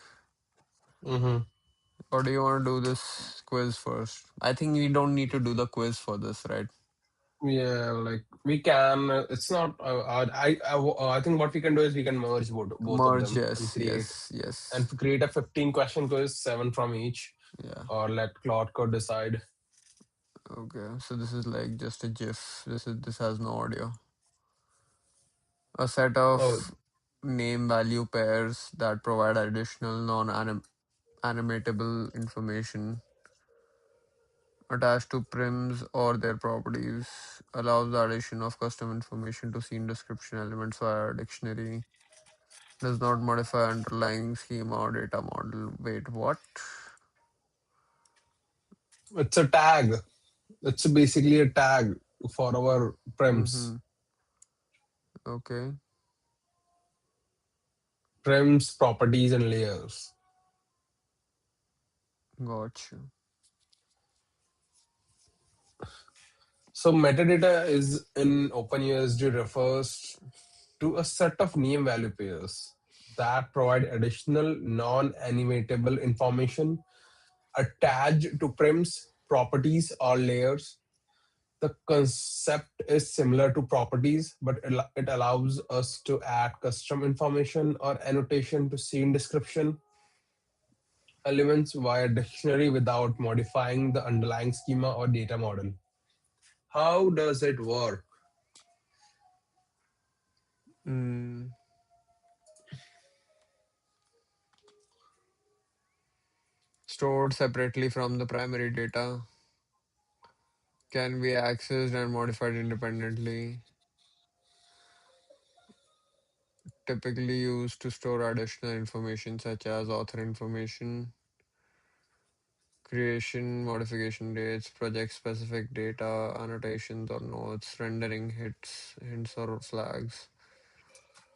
Mm-hmm. Or do you want to do this quiz first? I think we don't need to do the quiz for this, right? Yeah, like we can. It's not. I think what we can do is we can merge both of Merge, them and yes, yes, yes. create a 15 question quiz, seven from each, Yeah. or let Claude Code decide. Okay. So this is like just a GIF. This has no audio. A set Oh, of name value pairs that provide additional non-animatable information attached to prims or their properties allows the addition of custom information to scene description elements via a dictionary. Does not modify underlying schema or data model. Wait, what? it's a tag. It's basically a tag for our Mm-hmm. prims, Okay, properties, and layers. gotcha. So metadata is in OpenUSD refers to a set of name value pairs that provide additional non-animatable information attached to prims, properties, or layers. The concept is similar to properties, but it allows us to add custom information or annotation to scene description elements via dictionary without modifying the underlying schema or data model. How does it work? Mm. Stored separately from the primary data, can be accessed and modified independently, typically used to store additional information such as author information, creation, modification dates, project specific data, annotations or notes, rendering hints or flags.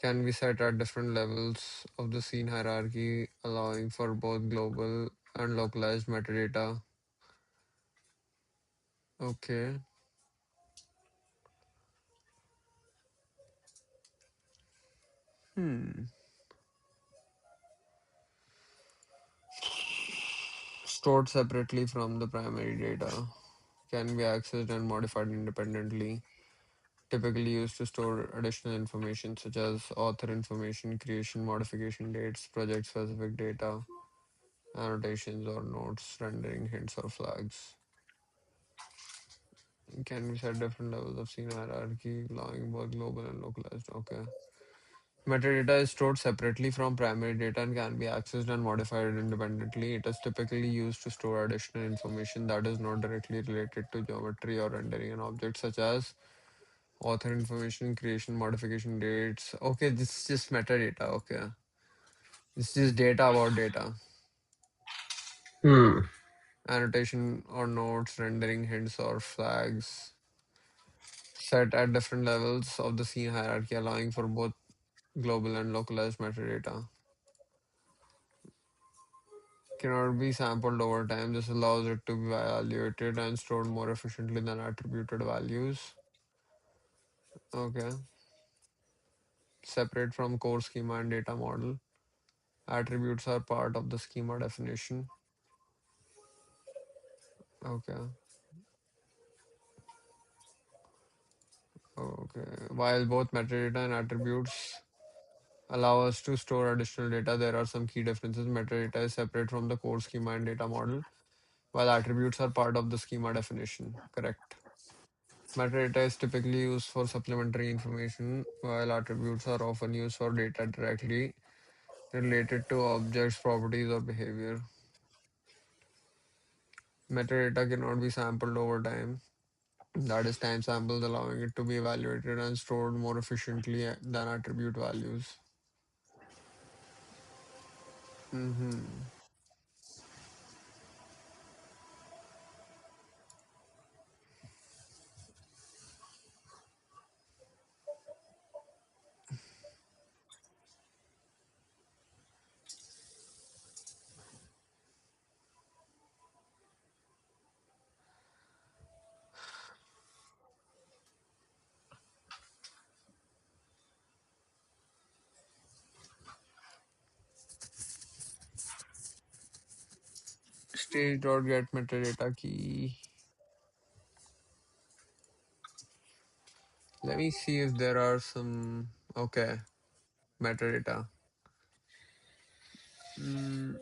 Can be set at different levels of the scene hierarchy, allowing for both global and localized metadata. Okay. Hmm. Stored separately from the primary data, can be accessed and modified independently, typically used to store additional information such as author information, creation, modification dates, project specific data, annotations or notes, rendering hints or flags. Can be set different levels of scene hierarchy, allowing both global and localized. Okay. Metadata is stored separately from primary data and can be accessed and modified independently. It is typically used to store additional information that is not directly related to geometry or rendering an object, such as author information, creation, modification dates. Okay, this is just metadata. Okay. This is data about data. Hmm. Annotation or notes, rendering hints or flags set at different levels of the scene hierarchy, allowing for both global and localized metadata. Cannot be sampled over time. This allows it to be evaluated and stored more efficiently than attributed values. Okay. Separate from core schema and data model. Attributes are part of the schema definition. Okay. Okay. While both metadata and attributes allow us to store additional data, there are some key differences. Metadata is separate from the core schema and data model, while attributes are part of the schema definition. Correct. Metadata is typically used for supplementary information, while attributes are often used for data directly related to objects, properties, or behavior. Metadata cannot be sampled over time. That is time samples, allowing it to be evaluated and stored more efficiently than attribute values. Hmm. Stage.get metadata key. Let me see if there are some. Okay, metadata. Mm,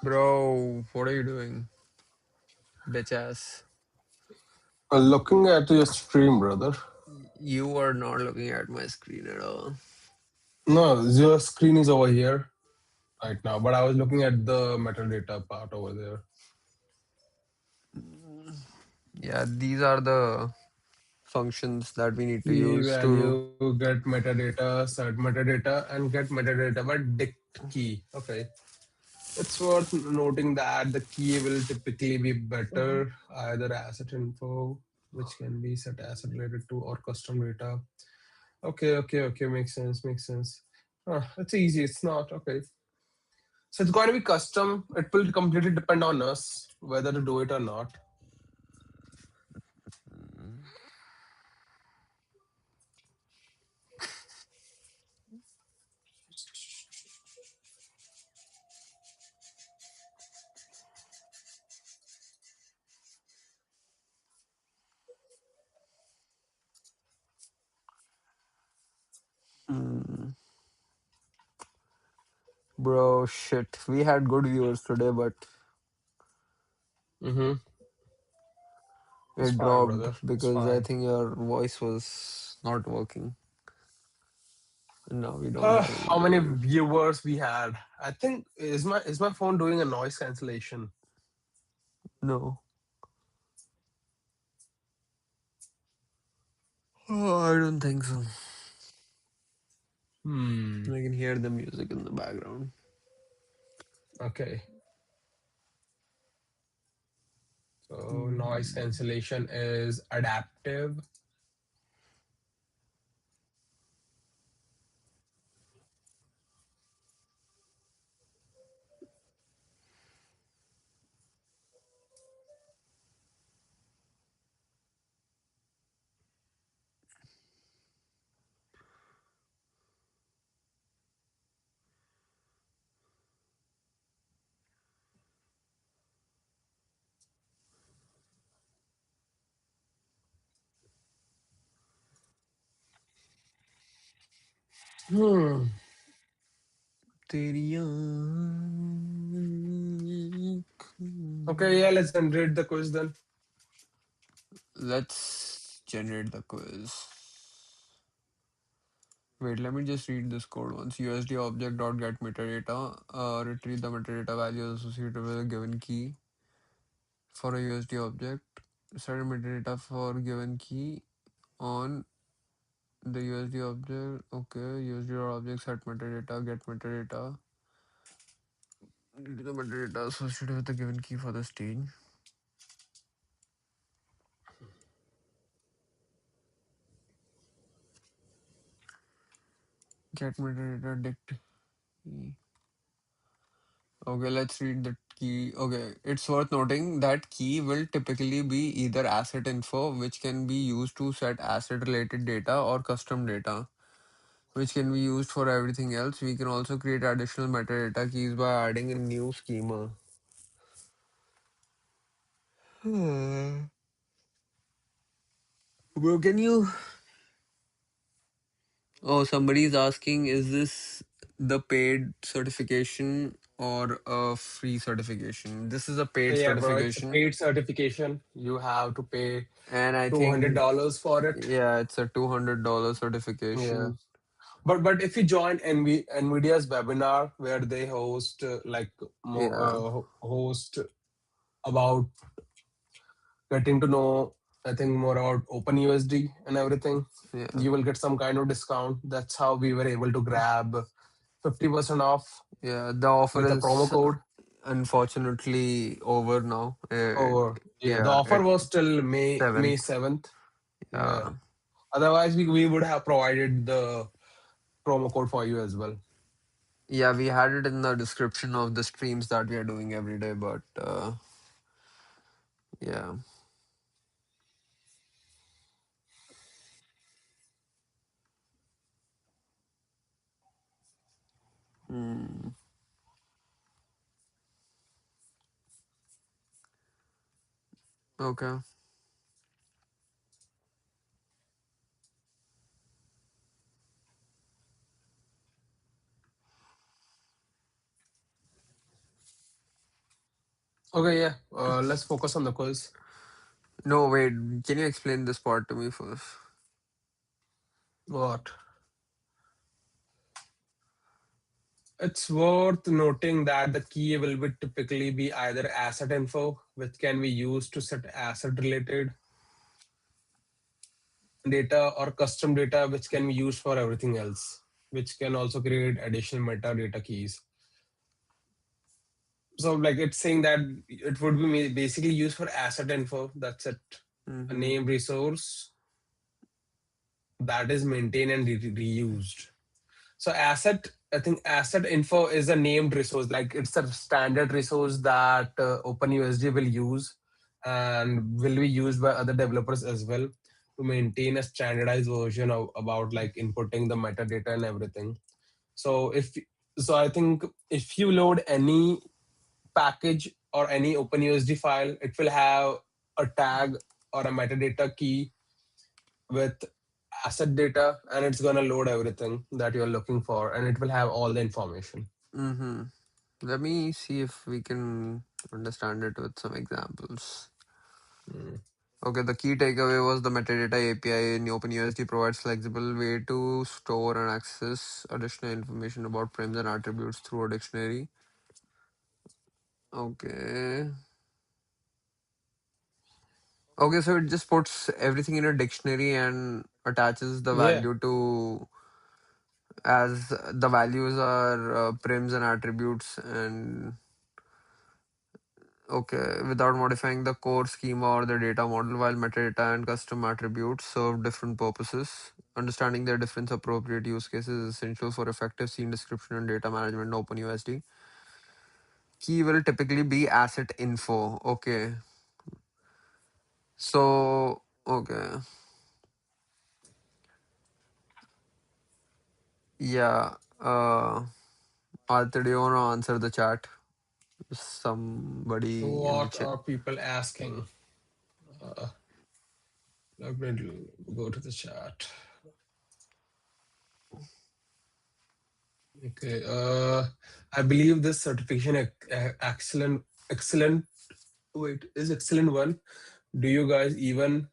bro, what are you doing, bitch ass? Looking at your stream, brother. You are not looking at my screen at all. No, your screen is over here right now, but I was looking at the metadata part over there. Mm, Yeah, these are the functions that we need to Key use to. value, get metadata, set metadata, and get metadata, but dict key. Okay. It's worth noting that the key will typically be better either asset info, which can be set asset related to, or custom data. Okay. Makes sense. Makes sense. It's easy. It's not. Okay. So it's going to be custom. It will completely depend on us whether to do it or not. Hmm. Bro, shit. We had good viewers today, but Mm-hmm. It's it fine, dropped brother. It's because I fine. think your voice was not working. And now we don't have any How many viewers. viewers we had? I think is my phone doing a noise cancellation? No. Oh, I don't think so. Hmm. I can hear the music in the background. Okay. So noise Hmm. cancellation is adaptive. Hmm. तेरी आँखों- Okay, yeah, let's generate the quiz then. Let's generate the quiz. Wait, let me just read this code once. USD object dot get metadata. Retrieve the metadata values associated with a given key for a USD object. Set metadata for given key on the USD object. Okay, USD object set metadata, get metadata. The metadata associated with the given key for the stage. Get metadata dict. Okay, let's read the key. Okay, it's worth noting that key will typically be either asset info, which can be used to set asset related data, or custom data, which can be used for everything else. We can also create additional metadata keys by adding a new schema. Bro, can you? Oh, somebody's asking, is this the paid certification or a free certification? This is a paid Yeah, bro, it's a certification, paid certification. You have to pay and I two hundred think, dollars for it. yeah, it's a $200 Yeah. certification. But if you join NVIDIA's webinar where they host Yeah, host about getting to know, I think, more about OpenUSD and everything, yeah, you will get some kind of discount. That's how we were able to grab 50% off yeah. The offer with a promo is code. unfortunately over now. Or yeah, the Yeah, offer at was till May 7th. 7th. Yeah. Yeah, Otherwise, we would have provided the promo code for you as well. yeah. We had it in the description of the streams that we are doing every day, but yeah. Hmm. Okay. Okay, yeah. Let's focus on the quiz. No, wait. Can you explain this part to me first? What? It's worth noting that the key will be typically be either asset info, which can be used to set asset related data, or custom data, which can be used for everything else, which can also create additional metadata keys. So, like, it's saying that it would be basically used for asset info. That's it. A Mm-hmm. name resource that is maintained and reused. So asset, I think asset info is a named resource. Like, it's a standard resource that OpenUSD will use and will be used by other developers as well to maintain a standardized version of about like inputting the metadata and everything. So I think if you load any package or any OpenUSD file, it will have a tag or a metadata key with asset data, and it's going to load everything that you're looking for, and it will have all the information. Mm-hmm. Let me see if we can understand it with some examples. Mm. Okay, the key takeaway was the metadata API in OpenUSD provides flexible way to store and access additional information about prims and attributes through a dictionary. Okay. Okay, so it just puts everything in a dictionary and attaches the Yeah. value to, as the values are prims and attributes, and okay, without modifying the core schema or the data model, while metadata and custom attributes serve different purposes. Understanding their different appropriate use cases is essential for effective scene description and data management in OpenUSD. Key will typically be asset info. Okay. So, okay. Yeah. Arthur, do you want to answer the chat? Somebody in the What chat. are people asking? Uh, Let me go to the chat. Okay. I believe this certification excellent. Wait, is excellent one. Do you guys even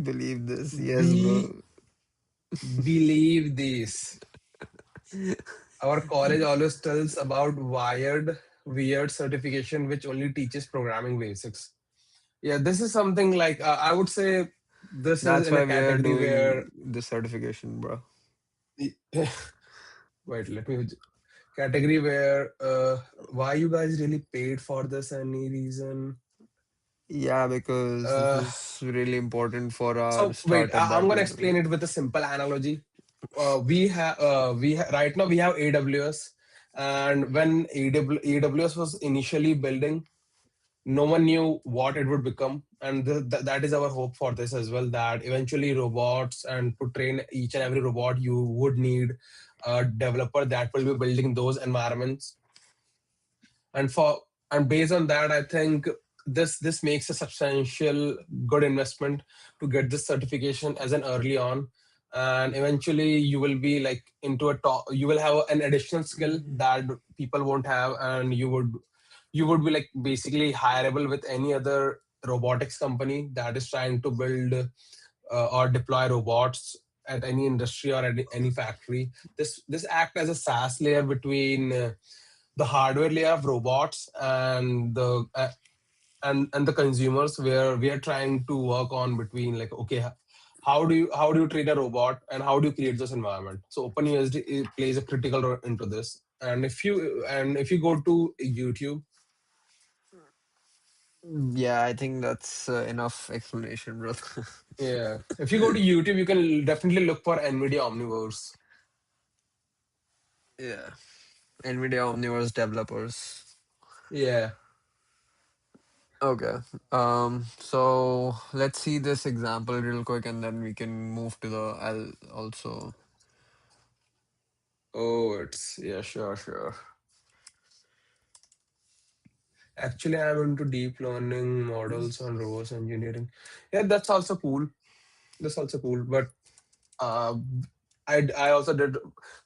Believe this. Yes, be bro. believe this? Our college always tells about weird certification, which only teaches programming basics. Yeah, this is something like I would say this is That's in a why we are category where doing the certification, bro. wait, let me category where why you guys really paid for this? Any reason? Yeah, because this Uh, is really important for our so wait, startup I'm that we gonna are doing. explain it with a simple analogy. We have right now we have AWS, And when AWS was initially building, no one knew what it would become, and that is our hope for this as well, that eventually robots, and to train each and every robot you would need a developer that will be building those environments. And based on that, I think this makes a substantial good investment to get this certification as an early on. And eventually you will be like into a top, you will have an additional skill Mhm. that people won't have, and you would be like basically hireable with any other robotics company that is trying to build or deploy robots at any industry or at any factory. This act as a SaaS layer between the hardware layer of robots and the consumers, where we are trying to work on between, like, okay, how do you train a robot and how do you create this environment. So OpenUSD plays a critical role into this. And if you go to YouTube. Yeah, I think that's enough explanation, brother. Yeah, if you go to YouTube, you can definitely look for NVIDIA Omniverse. Yeah. NVIDIA Omniverse developers. Yeah. Okay. So let's see this example real quick and then we can move to the L also. Oh, it's yeah, sure, sure. Actually, I'm into deep learning models and reverse engineering. Yeah, that's also cool. That's also cool. But uh, I also did.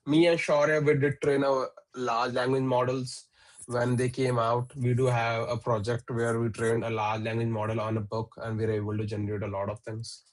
Me and Shaurya, we did train our large language models when they came out. We do have a project where we trained a large language model on a book, and we were able to generate a lot of things.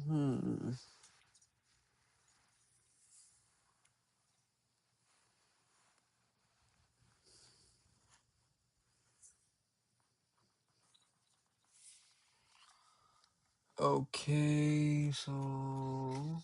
Hmm. Okay, so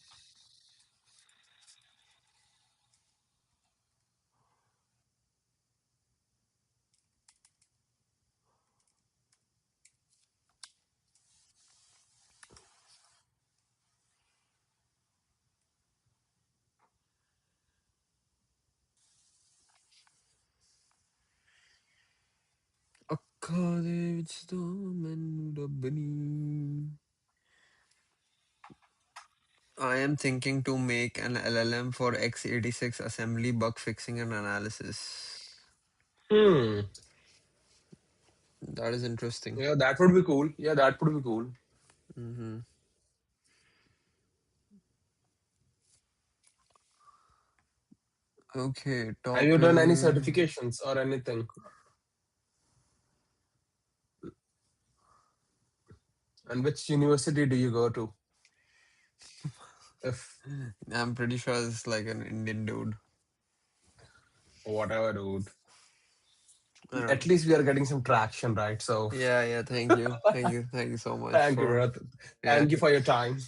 ਅੱਖਾਂ ਦੇ ਵਿੱਚ ਤਾਂ ਮੈਨੂੰ ਰੱਬ ਨੀ I am thinking to make an LLM for x86 assembly bug fixing and analysis. Hmm. That is interesting. Yeah, that would be cool. Yeah, that would be cool. Hmm. Okay, Have you done any topic. certifications or anything? And which university do you go to? If I'm pretty sure it's like an Indian dude. whatever, dude. I don't At know. least we are getting some traction, right? So Yeah, yeah. Thank you, thank you, thank you so much thank you, for. brother. Yeah. Thank you for your time.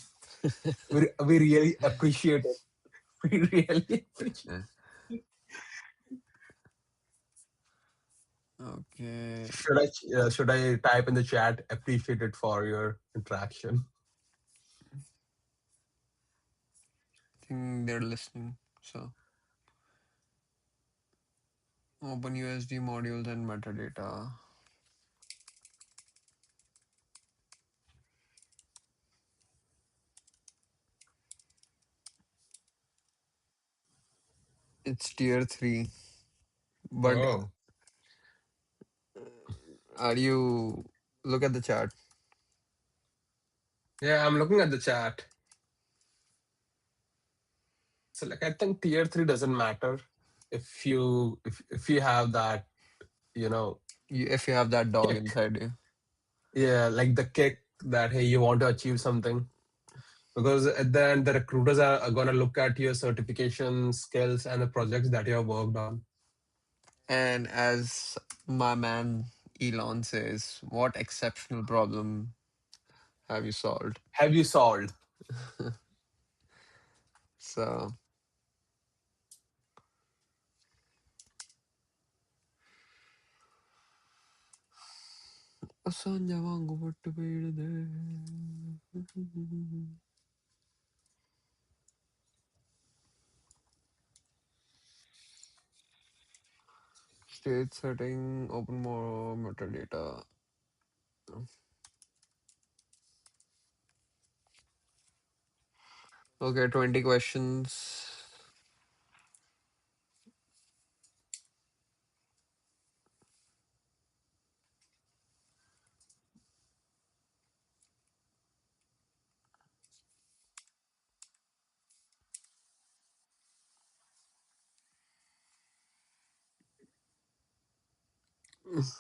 We really appreciate it. We really appreciate. Yeah. Okay. Should I type in the chat? Appreciate it for your interaction. I think they're listening. So OpenUSD modules and metadata. It's tier 3. But Oh, are you look at the chart? yeah. I'm looking at the chat. So like, I think tier 3 doesn't matter if you have that, you know. If you have that dog Kick. inside you. Yeah, like the kick that hey, you want to achieve something. Because at the end, the recruiters are going to look at your certification skills and the projects that you have worked on. And as my man Elon says, what exceptional problem have you solved? Have you solved? So, Asanja wangu pottu peedude. State setting, open more metadata. Okay, 20 questions.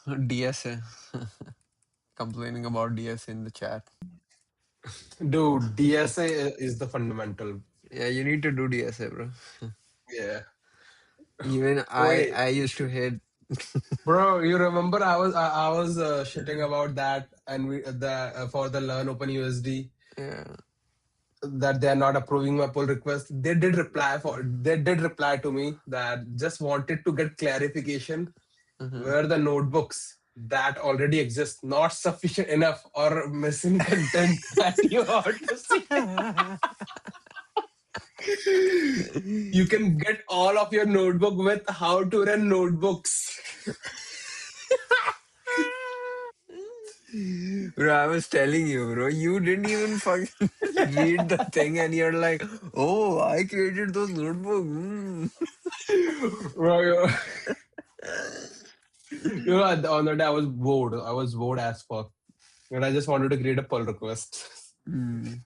DSA. Complaining about DSA in the chat. Dude, DSA is the fundamental. Yeah, you need to do DSA, bro. Yeah. Even I Wait, I used to hate. bro, you remember I was shitting about that and the for the Learn Open USD Yeah. that they are not approving my pull request. They did reply to me that just wanted to get clarification Mhm. where the notebooks that already exist not sufficient enough or missing content that you want to see. You can get all of your notebook with how to run notebooks. Bro, I was telling you, bro. You didn't even fucking read the thing, and you're like, "Oh, I created those notebooks." Mm. Bro, on the day I was bored. I was bored as fuck. And I just wanted to create a pull request. Mm.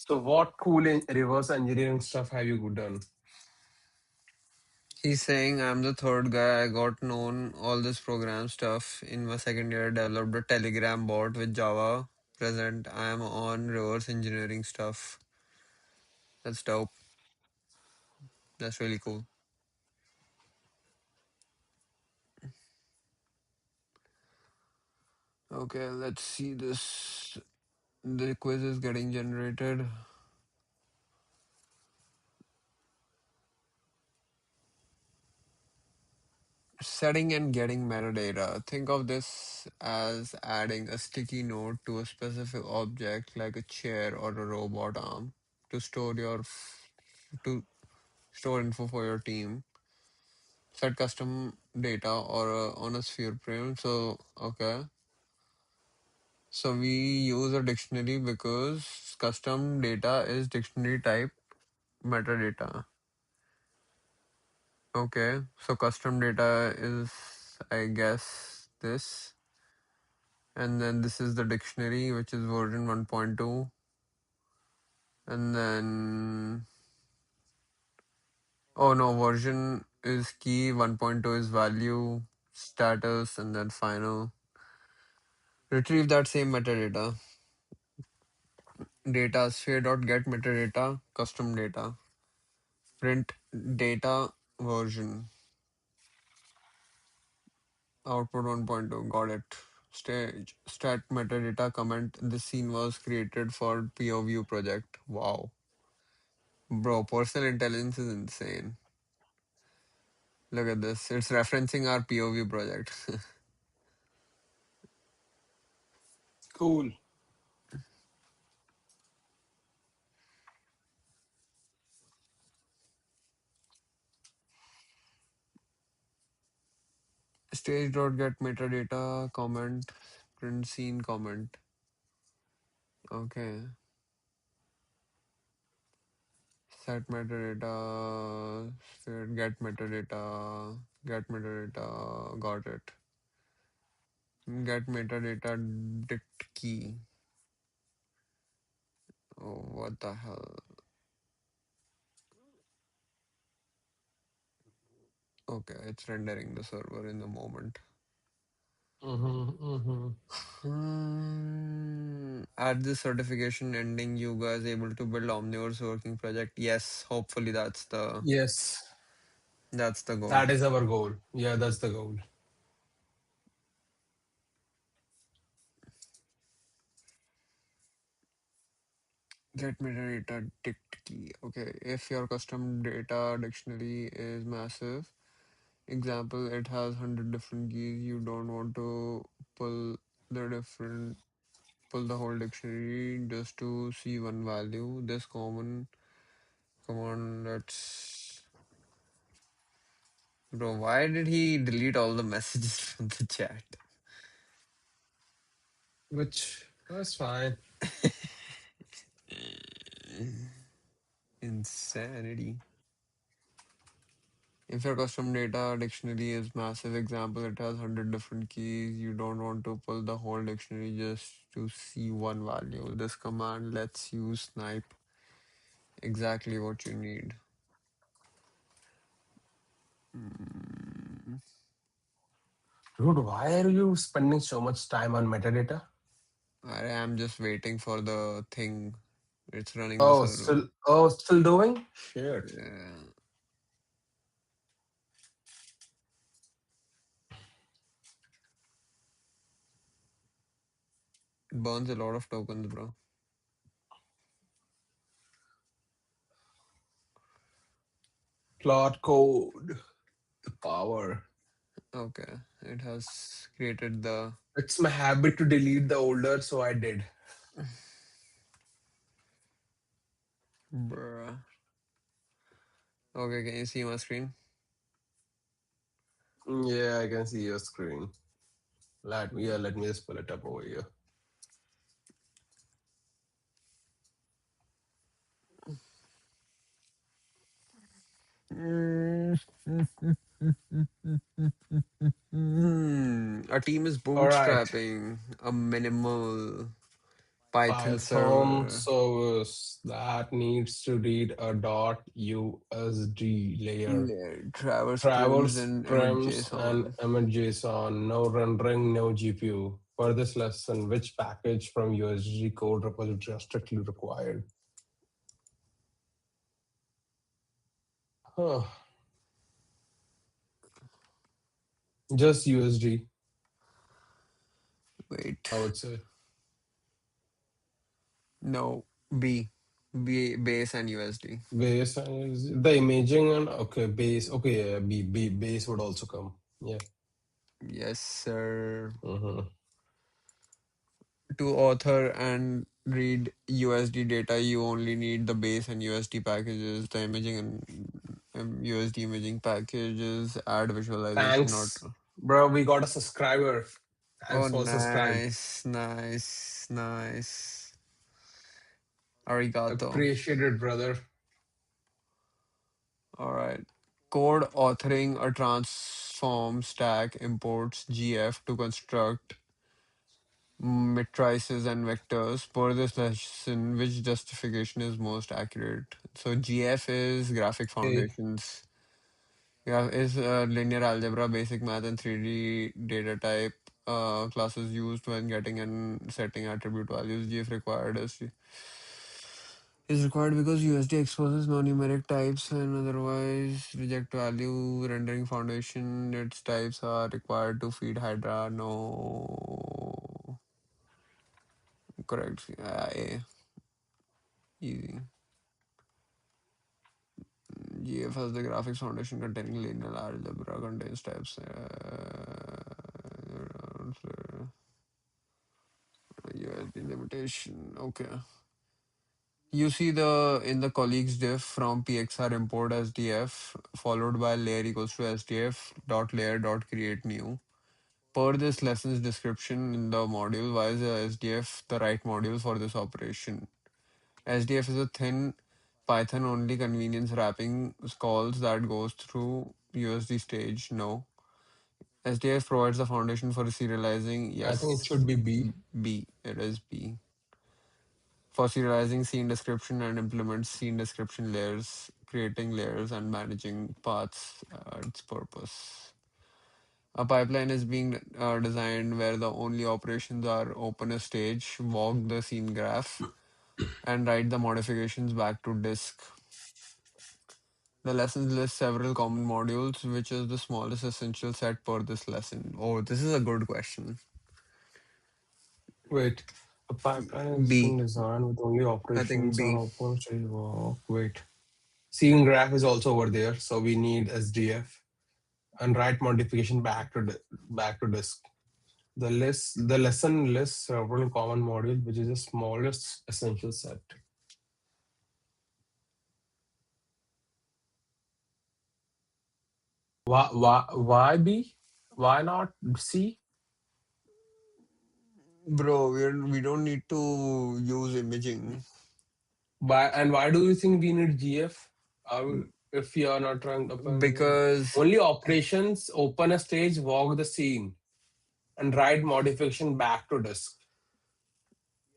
So, what cool reverse engineering stuff have you done? He's saying I'm the third guy. I got known all this program stuff in my second year. I developed a Telegram bot with Java. Present, I am on reverse engineering stuff. That's dope. That's really cool. Okay, let's see this. The quiz is getting generated. Setting and getting metadata. Think of this as adding a sticky note to a specific object like a chair or a robot arm to to store info for your team. Set custom data or on a sphere frame. So okay. So we use a dictionary because custom data is dictionary type metadata. Okay. So custom data is I guess this. And then this is the dictionary, which is version 1.2. And then, oh no, version is key, 1.2 is value, status, and then final. Retrieve that same metadata. Data sphere.get metadata, custom data. Print data version. Output 1.2. Got it. Stage stat metadata comment. This scene was created for POV project. Wow. Bro, personal intelligence is insane. Look at this. It's referencing our POV project. Cool. Stage.get metadata comment. Print scene comment. Okay. Set metadata. Get metadata. Get metadata. Got it. Get metadata dict key. Oh, what the hell? Okay, it's rendering the server in the moment. At this certification ending, you guys able to build Omniverse working project? Yes, hopefully Yes, that's the goal. that is our goal. Yeah, that's the goal. Get metadata dict key. Okay, if your custom data dictionary is massive, example, it has 100 different keys. You don't want to pull the different pull the whole dictionary just to see one value. This common come on, let's bro, why did he delete all the messages from the chat? Which was fine. Insanity. If your custom data dictionary is massive, example, it has 100 different keys. You don't want to pull the whole dictionary just to see one value. This command lets you snipe exactly what you need. Mm, Dude, why are you spending so much time on metadata? I am just waiting for the thing. It's running the Oh, server. still doing? Shit. Yeah. It burns a lot of tokens, bro. Plot code, the power. Okay. It has created the. It's my habit to delete the older, so I did. Bruh. Okay, can you see my screen? Yeah, I can see your screen. Let me just pull it up over here. Our team is All right. bootstrapping a minimal Python Python server. service that needs to read a .usd layer. Traverse prims Travels and emit prims and JSON. emit JSON. No rendering, no GPU. For this lesson, which package from USD code repository are strictly required? Huh. Just USD, Wait. I would say. No. B. Base and USD. Base is the imaging and okay, base. Okay, yeah, base would also come. Yeah. Yes, sir. Mm-hmm. To author and read USD data, you only need the base and USD packages. The imaging and USD imaging packages add visualization. Not. Thanks, bro. We got a subscriber. Oh, Thanks for subscribe. nice, nice, nice. Arigato. Appreciated, brother. All right. Code authoring a transform stack imports GF to construct matrices and vectors. For this lesson, which justification is most accurate? So GF is graphic Hey, foundations. Yeah, is linear algebra, basic math, and 3D data type. classes used when getting and setting attribute values. GF required is required because USD exposes non-numeric types and otherwise reject value rendering foundation. Its types are required to feed Hydra. No, correct. A. Easy. GF has the graphics foundation containing linear algebra contains types. USD limitation. Okay. You see the in the colleagues diff from Pxr import SDF followed by layer equals to SDF dot layer dot create new. Per this lesson's description in the module, why is the SDF the right module for this operation? SDF is a thin Python only convenience wrapping calls that goes through USD stage. No. SDF provides the foundation for serializing. I think it Yes. should be B. B. It is B. For serializing scene description and implements scene description layers, creating layers and managing paths its purpose. A pipeline is being designed where the only operations are open a stage, walk the scene graph, and write the modifications back to disk. The lessons list several common modules, which is the smallest essential set per this lesson. Oh, this is a good question. Wait, a pipeline is being B. designed with only I think operations are B. open stage walk. Wait, seeing graph is also over there, so we need SDF and write modification back to disk. The lesson lists several common modules, which is the smallest essential set. Why B? Why not C? Bro, we don't need to use imaging Why do you think we need GF? If you are not trying to because only operations, open a stage, walk the scene, and write modification back to disk.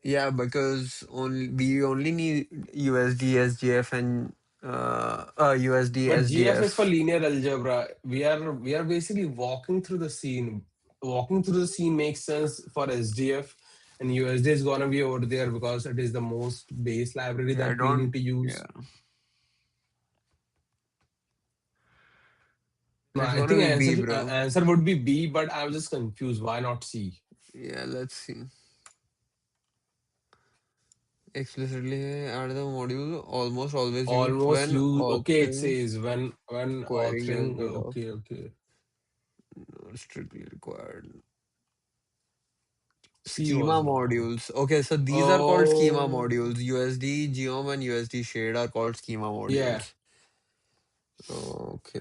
yeah, because only we only need USD, SGF, and USD, But GF is for SGF. linear algebra. We are basically walking through the scene. Walking through the scene makes sense for SDF, and USD is gonna be over there because it is the most base library Yeah, I that we don't. need to use. Yeah, No, it's I gonna think be B, answer bro. answer would be B, but I was just confused. Why not C? Yeah, let's see. Explicitly add the module almost always used Almost when use. Okay, it authoring, says when querying authoring. algebra, Okay. not strictly required. C Schema was wrong. modules. Okay, so these are called schema Oh, modules. USD, Geom, and USD Shade are called schema yeah. modules.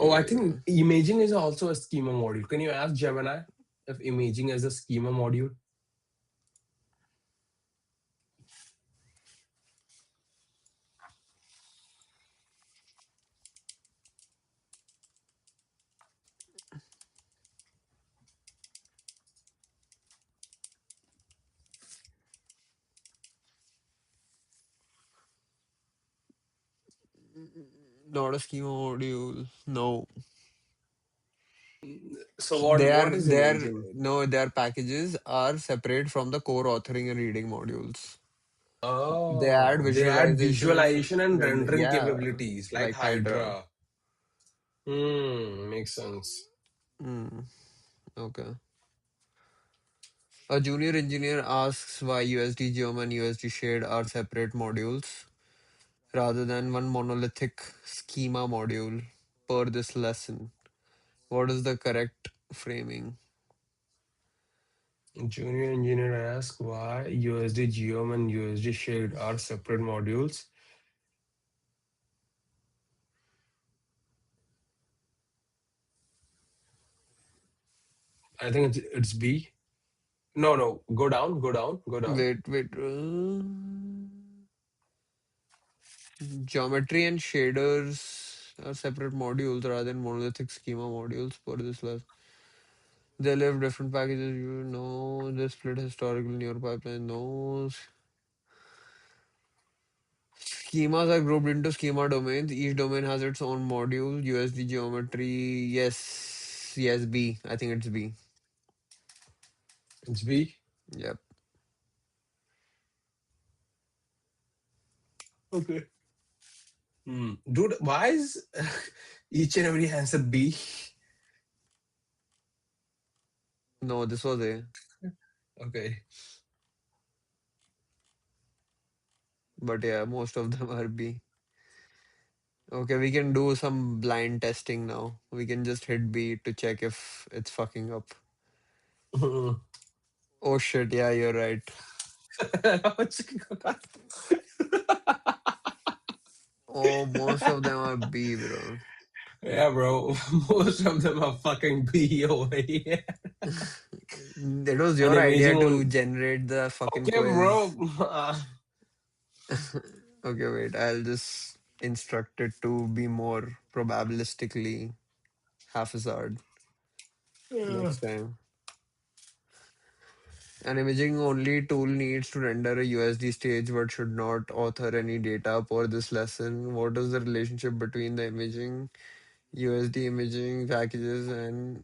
Oh, I Okay. think imaging is also a schema module. Can you ask Gemini if imaging is a schema module? Not a schema module. No. So what is Their imaging? no, their packages are separate from the core authoring and reading modules. They add Oh, they add visualization, visualization and rendering yeah, capabilities like like Hydra. Hydra. Makes sense. Hmm. Okay. A junior engineer asks why USD Geom and USD Shade are separate modules rather than one monolithic schema module per this lesson. What is the correct framing? Junior engineer asks why USD Geom and USD Shade are separate modules. I think it's B. No. Go down. Go down. Go down. Wait. Geometry and shaders are separate modules rather than monolithic schema modules per this lesson. They live different packages. You know, they split historical neural pipeline. No. Schemas are grouped into schema domains. Each domain has its own module. USD geometry. Yes. Yes, B. I think it's B. It's B. Yep. Okay. Dude, why is each and every answer B? No, this was A. Okay. But yeah, most of them are B. Okay, we can do some blind testing now. We can just hit B to check if it's fucking up. Oh shit, yeah, you're right. Oh, most of them are B, bro. Yeah, bro. Most of them are fucking B over here. It was And your idea imaging to on. generate the fucking Okay, bro. quiz. Okay, wait, I'll just instruct it to be more probabilistically haphazard Yeah. next time. An imaging only tool needs to render a USD stage but should not author any data for this lesson. What is the relationship between the imaging, USD imaging packages, and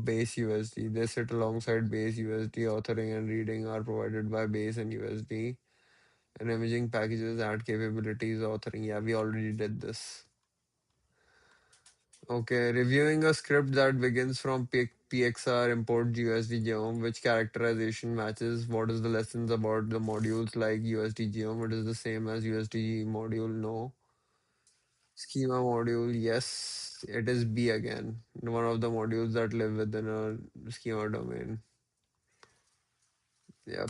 base USD? They sit alongside base USD. Authoring and reading are provided by base and USD. And imaging packages add capabilities. Authoring, yeah, we already did this. Okay, reviewing a script that begins from PXR import USD geom, which characterization matches? What is the lessons about the modules like USD geom? It is the same as USD module, no. Schema module, yes. It is B again. One of the modules that live within a schema domain. Yep.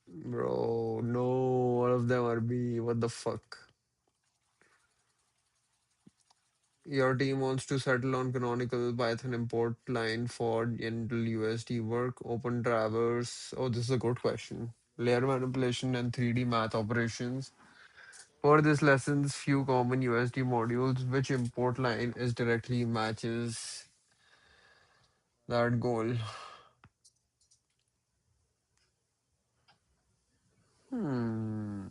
Bro, no, all of them are B. What the fuck? Your team wants to settle on canonical Python import line for gentle USD work, open traverse. Oh, this is a good question. Layer manipulation and 3D math operations. For this lesson's few common USD modules, which import line is directly matches that goal? Hmm.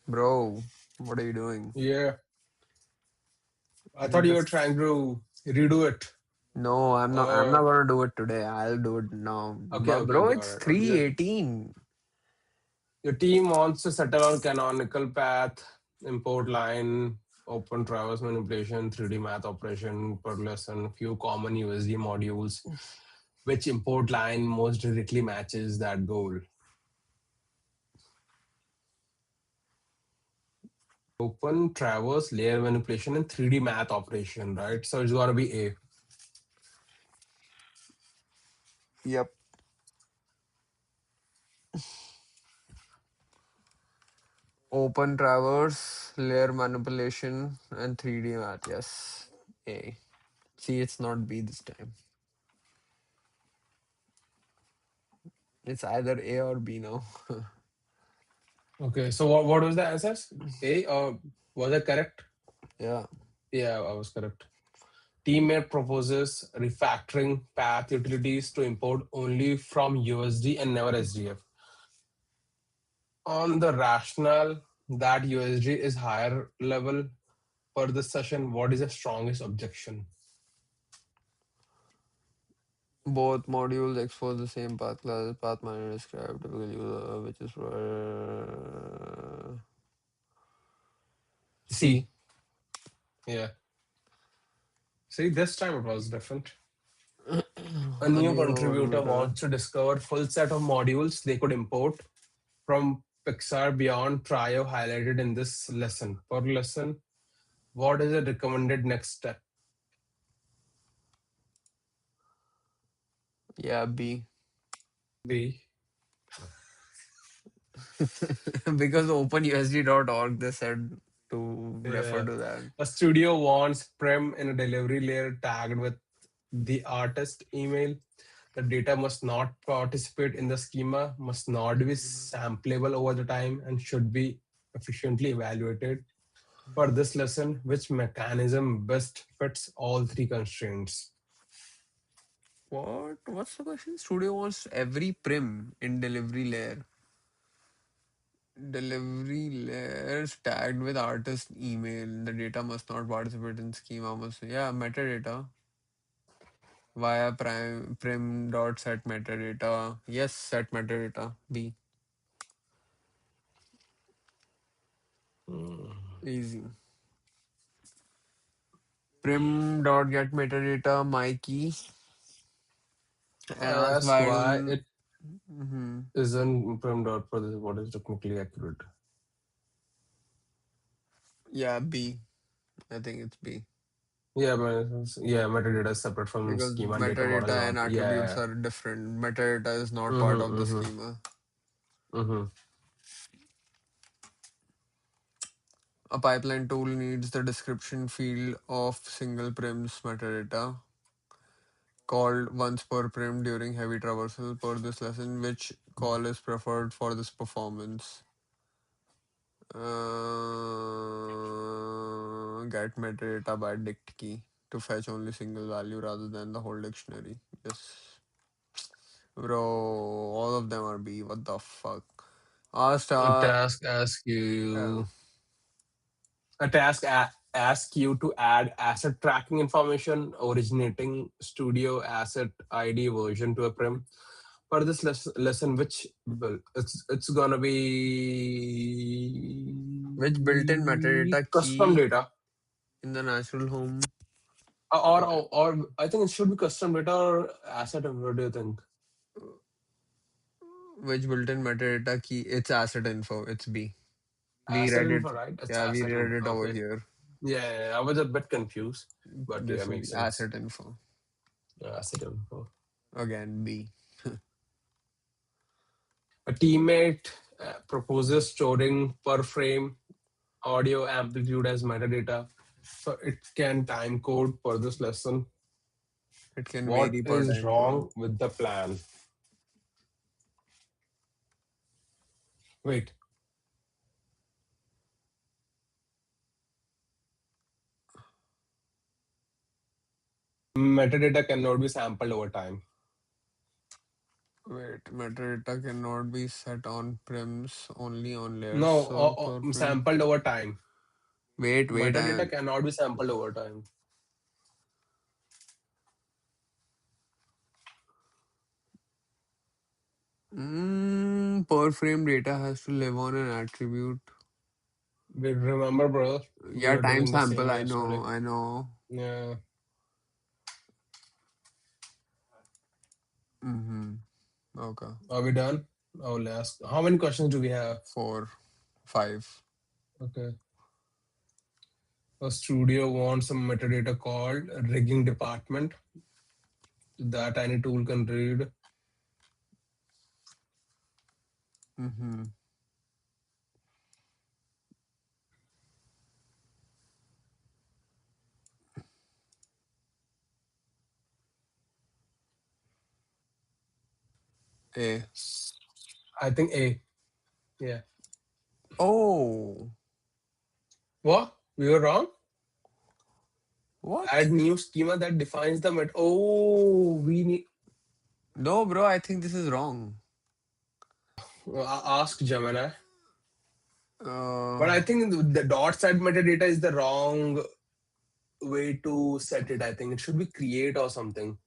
Bro, what are you doing? Yeah. I You thought you were just trying to redo it. no, I'm not Oh, gonna do it today. I'll do it now. okay, But okay, bro, okay. All it's right. Okay. 318. Your team wants to settle on canonical path, import line, open traverse manipulation, 3D math operation per lesson, few common USD modules, which import line most directly matches that goal. Open traverse layer manipulation and 3D math operation, right? So it's gotta be A. Yep. Open traverse, layer manipulation, and 3D math. Yes. A. See, it's not B this time. It's either A or B now. Okay, so what was the answers? A or was it correct? Yeah. Yeah, I was correct. Teammate proposes refactoring path utilities to import only from USD and never SDF. On the rationale that USD is higher level for this session, what is the strongest objection? Both modules expose the same path class, path miner described, typical user, which is C. C. Yeah. See, this time it was different. A A new new contributor contributor. wants to discover full set of modules they could import from Pixar beyond Trio highlighted in this lesson. For lesson, what is the recommended next step? Yeah, B. B. Because openusd.org they said to refer Yeah. to that. A studio wants prem in a delivery layer tagged with the artist email. The data must not participate in the schema, must not be sampleable over the time, and should be efficiently evaluated. For this lesson, which mechanism best fits all three constraints? What? What's the question? Studio wants every prim in delivery layer. Delivery layers tagged with artist email. The data must not participate in schema. Must yeah metadata. via prim dot set metadata. Yes, set metadata. B. Hmm. Easy. Prim dot get metadata my key and I ask asked why why don't. it Hmm. isn't prim dot for this. What is technically accurate? Yeah, B. I think it's B Yeah, yeah, metadata is separate from because schema and data model metadata and not. attributes Yeah. are different. Metadata is not part Mm-hmm, of the mm-hmm, schema. mm-hmm. A pipeline tool needs the description field of single prim's metadata called once per prim during heavy traversal per this lesson, which call is preferred for this performance. Get metadata by dict key to fetch only single value rather than the whole dictionary. Yes. Bro, all of them are B. What the fuck? Asked, A task asks uh, you a task asks you to add asset tracking information originating studio asset ID version to a prim. For this lesson, which well, it's gonna which built-in be metadata custom key data, in the natural home? or I think it should be custom data or asset. What do you think? Which built-in metadata key? It's asset info. It's B. We Asset read it. info, right? It's Yeah, we asset read info. it over Okay. here. Yeah, I was a bit confused, but yeah, This will makes be sense. asset info. Asset info. Again, B. A teammate proposes storing per frame audio amplitude as metadata, so it can time code for this lesson. It can What vary per is time code. wrong with the plan? Wait, metadata cannot be sampled over time. Wait, metadata cannot be set on prims, only on layers. No, So per prim. sampled over time. Wait, Metadata cannot be sampled over time. per frame data has to live on an attribute. We remember, bro, we Yeah, were time doing the sample. same I know, yesterday. I know. Yeah. Mm-hmm. Okay. Are we done? Oh, last. How many questions do we have? 4, 5. Okay. A studio wants some metadata called rigging department that any tool can read. Mm-hmm. A. I think A. Yeah. Oh, What? We were wrong? what? Add new schema that defines the met. Oh, we need. No, bro, I think this is wrong. Ask Gemini. Uh, But I think the dot set metadata is the wrong way to set it. I think it should be create or something.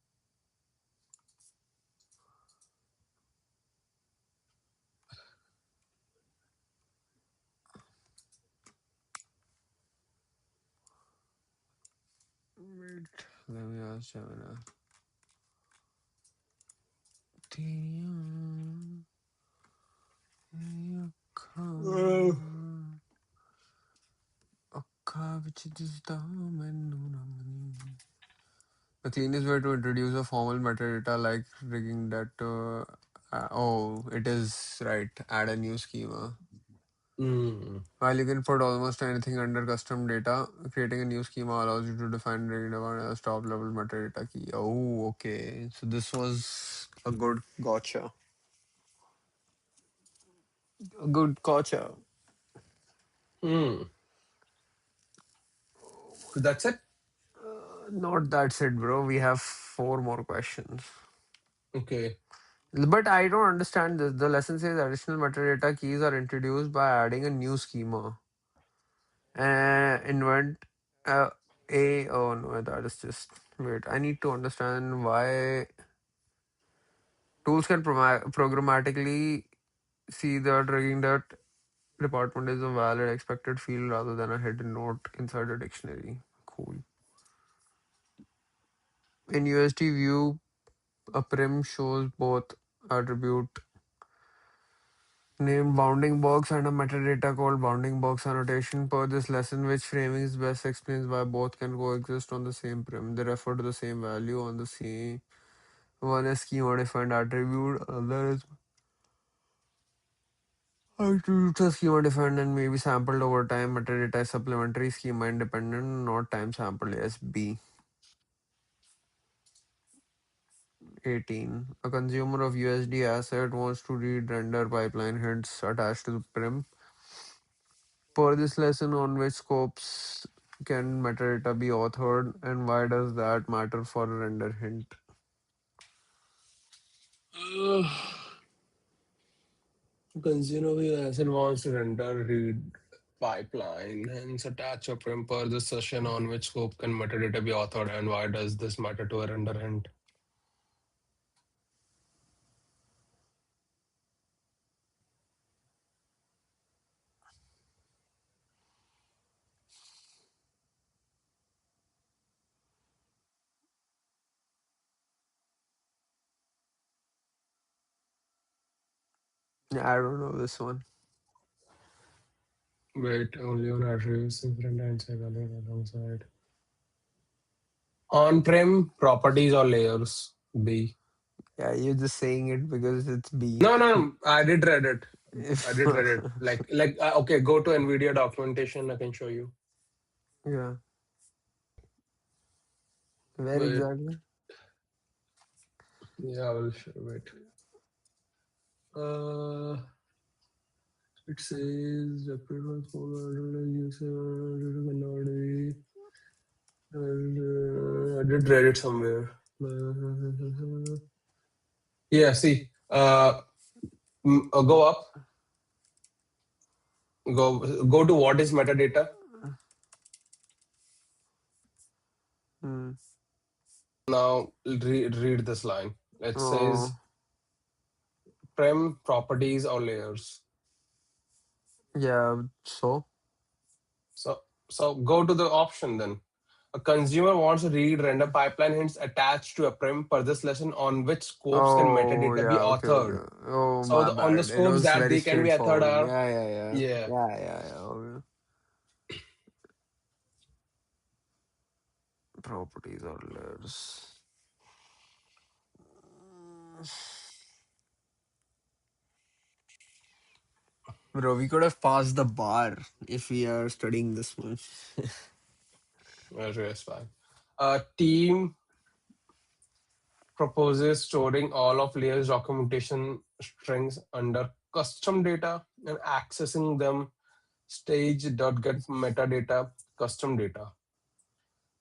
wait, let me ask Gemini. तेरियां Uh, ਅੱਖਾਂ ਵਿੱਚ ਦਿਸਦਾ ਮੈਨੂੰ Ramni. The cleanest way to introduce a formal metadata like rigging that oh, it is right. Add a new schema. mm. While you can put almost anything under custom data, creating a new schema allows you to define rigging as top level metadata key. Oh, okay. So this was a good gotcha. A good gotcha. Mm. So that's it. Not that's it, bro. We have 4 more questions. Okay. But I don't understand this. The lesson says additional metadata keys are introduced by adding a new schema. Invent uh, Oh no, that is just wait. I need to understand why tools can programmatically see that rigging that department is a valid expected field rather than a hidden note inside a dictionary. Cool. In USD view, a prim shows both attribute name bounding box and a metadata called bounding box annotation. Per this lesson, which framing is best explains why both can coexist on the same prim. They refer to the same value on the same one is schema defined attribute, other is attributes are schema defined and may be sampled over time. Metadata is supplementary schema independent, not time sampled. SB 18. A consumer of USD asset wants to read render pipeline heads attached to the prim. Per this lesson, on which scopes can metadata be authored and why does that matter for a render hint? Consumer asset wants to render read pipeline, hence attach a prim per this session on which scope can metadata be authored and why does this matter to a render hint? Yeah, I don't know this one. Wait, only on attributes different and say value alongside. On-prem properties or layers. B. Yeah, you're just saying it because it's B. No, no, no. I did read it. I If did read it. Okay, go to NVIDIA documentation. I can show you. yeah, where Wait, exactly? yeah, I will show. Wait. Uh, it says the previous user. I did read it somewhere. Yeah, see. Go up. Go to what is metadata. Hmm. Now read this line. It Oh, says prem properties or layers. yeah. So, So go to the option then. A consumer wants to read render pipeline hints attached to a prem per this lesson on which scopes can oh metadata be yeah. Okay, authored. okay. Oh, So my on the bad. It scopes was that very they can be authored straightforward. are, Yeah, yeah, yeah, yeah. yeah, yeah, yeah. Okay. Properties or layers. Bro, we could have passed the bar if we are studying this much. That's fine. A team proposes storing all of layers documentation strings under custom data and accessing them stage.get metadata custom data.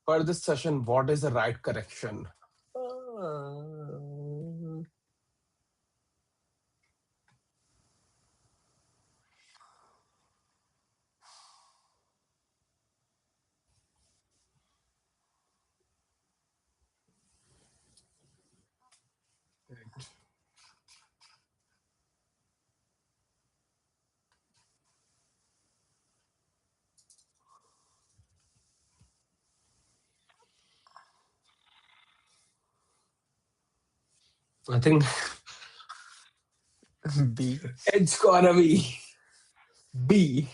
For this session, what is the right correction? I think B. it's gonna be B.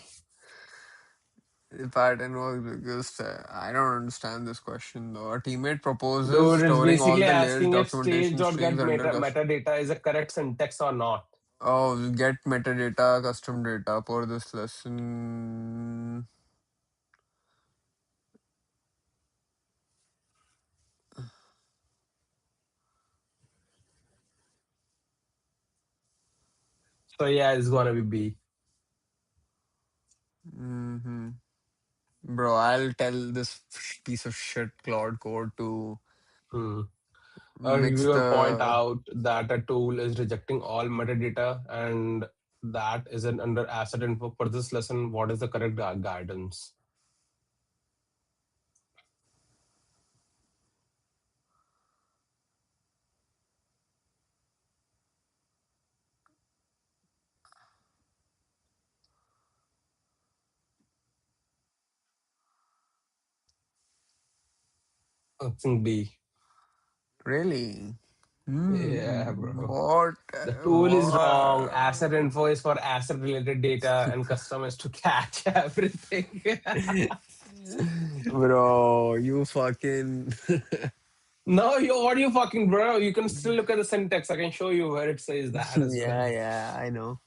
The pattern was because I don't understand this question though. A teammate proposes Dude, it's storing all basically the layers asking if documentation stage.get strings under metadata is a correct syntax or not. oh, get metadata custom data for this lesson. So yeah, it's gonna be B. Hmm. Bro, I'll tell this piece of shit Claude Code to Hmm. A mix reviewer point the. out that a tool is rejecting all metadata and that isn't under asset info. For this lesson, what is the correct guidance? I think B. Really? Yeah, bro. What? The tool is wrong. Asset What? info is for asset related data, and custom is to catch everything. Bro, you fucking. No, you what you fucking bro? You can still look at the syntax. I can show you where it says that as well. Yeah, yeah, I know.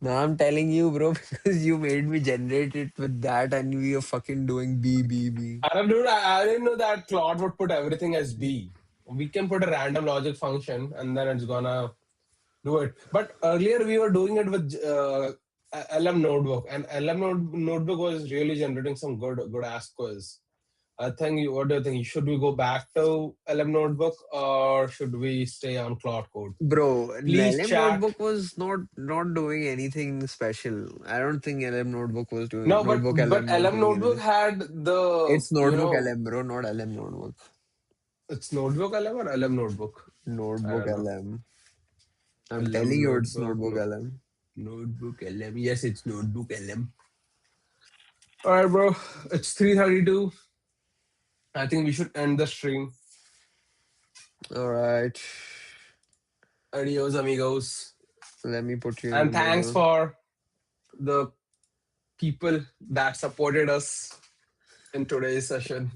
Now I'm telling you, bro, because you made me generate it with that and we are fucking doing B, B, B. I don't know. I didn't know that Claude would put everything as B. We can put a random logic function, and then it's gonna do it. But earlier we were doing it with LM Notebook, and Notebook was really generating some good ass quiz. I think. What do you think? Should we go back to LM Notebook or should we stay on Cloud Code? Bro, Please LM chat. Notebook was not doing anything special. I don't think LM Notebook was doing No, but Notebook but LM was LM doing Notebook anything. had the It's Notebook LM, bro, not LM Notebook. it's Notebook LM or LM Notebook. I Notebook don't know. LM. I'm telling LM you, it's Notebook Notebook LM. Notebook LM. Yes, it's Notebook LM. All right, bro. It's 3:32. I think we should end the stream. All right. Adios, amigos. Let me put you And in thanks the. for the people that supported us in today's session.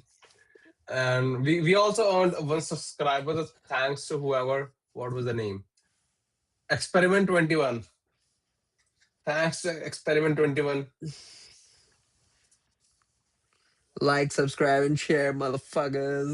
And we also earned one subscriber. So thanks to whoever. What was the name? Experiment 21. Thanks to Experiment 21. Like, subscribe, and share, motherfuckers.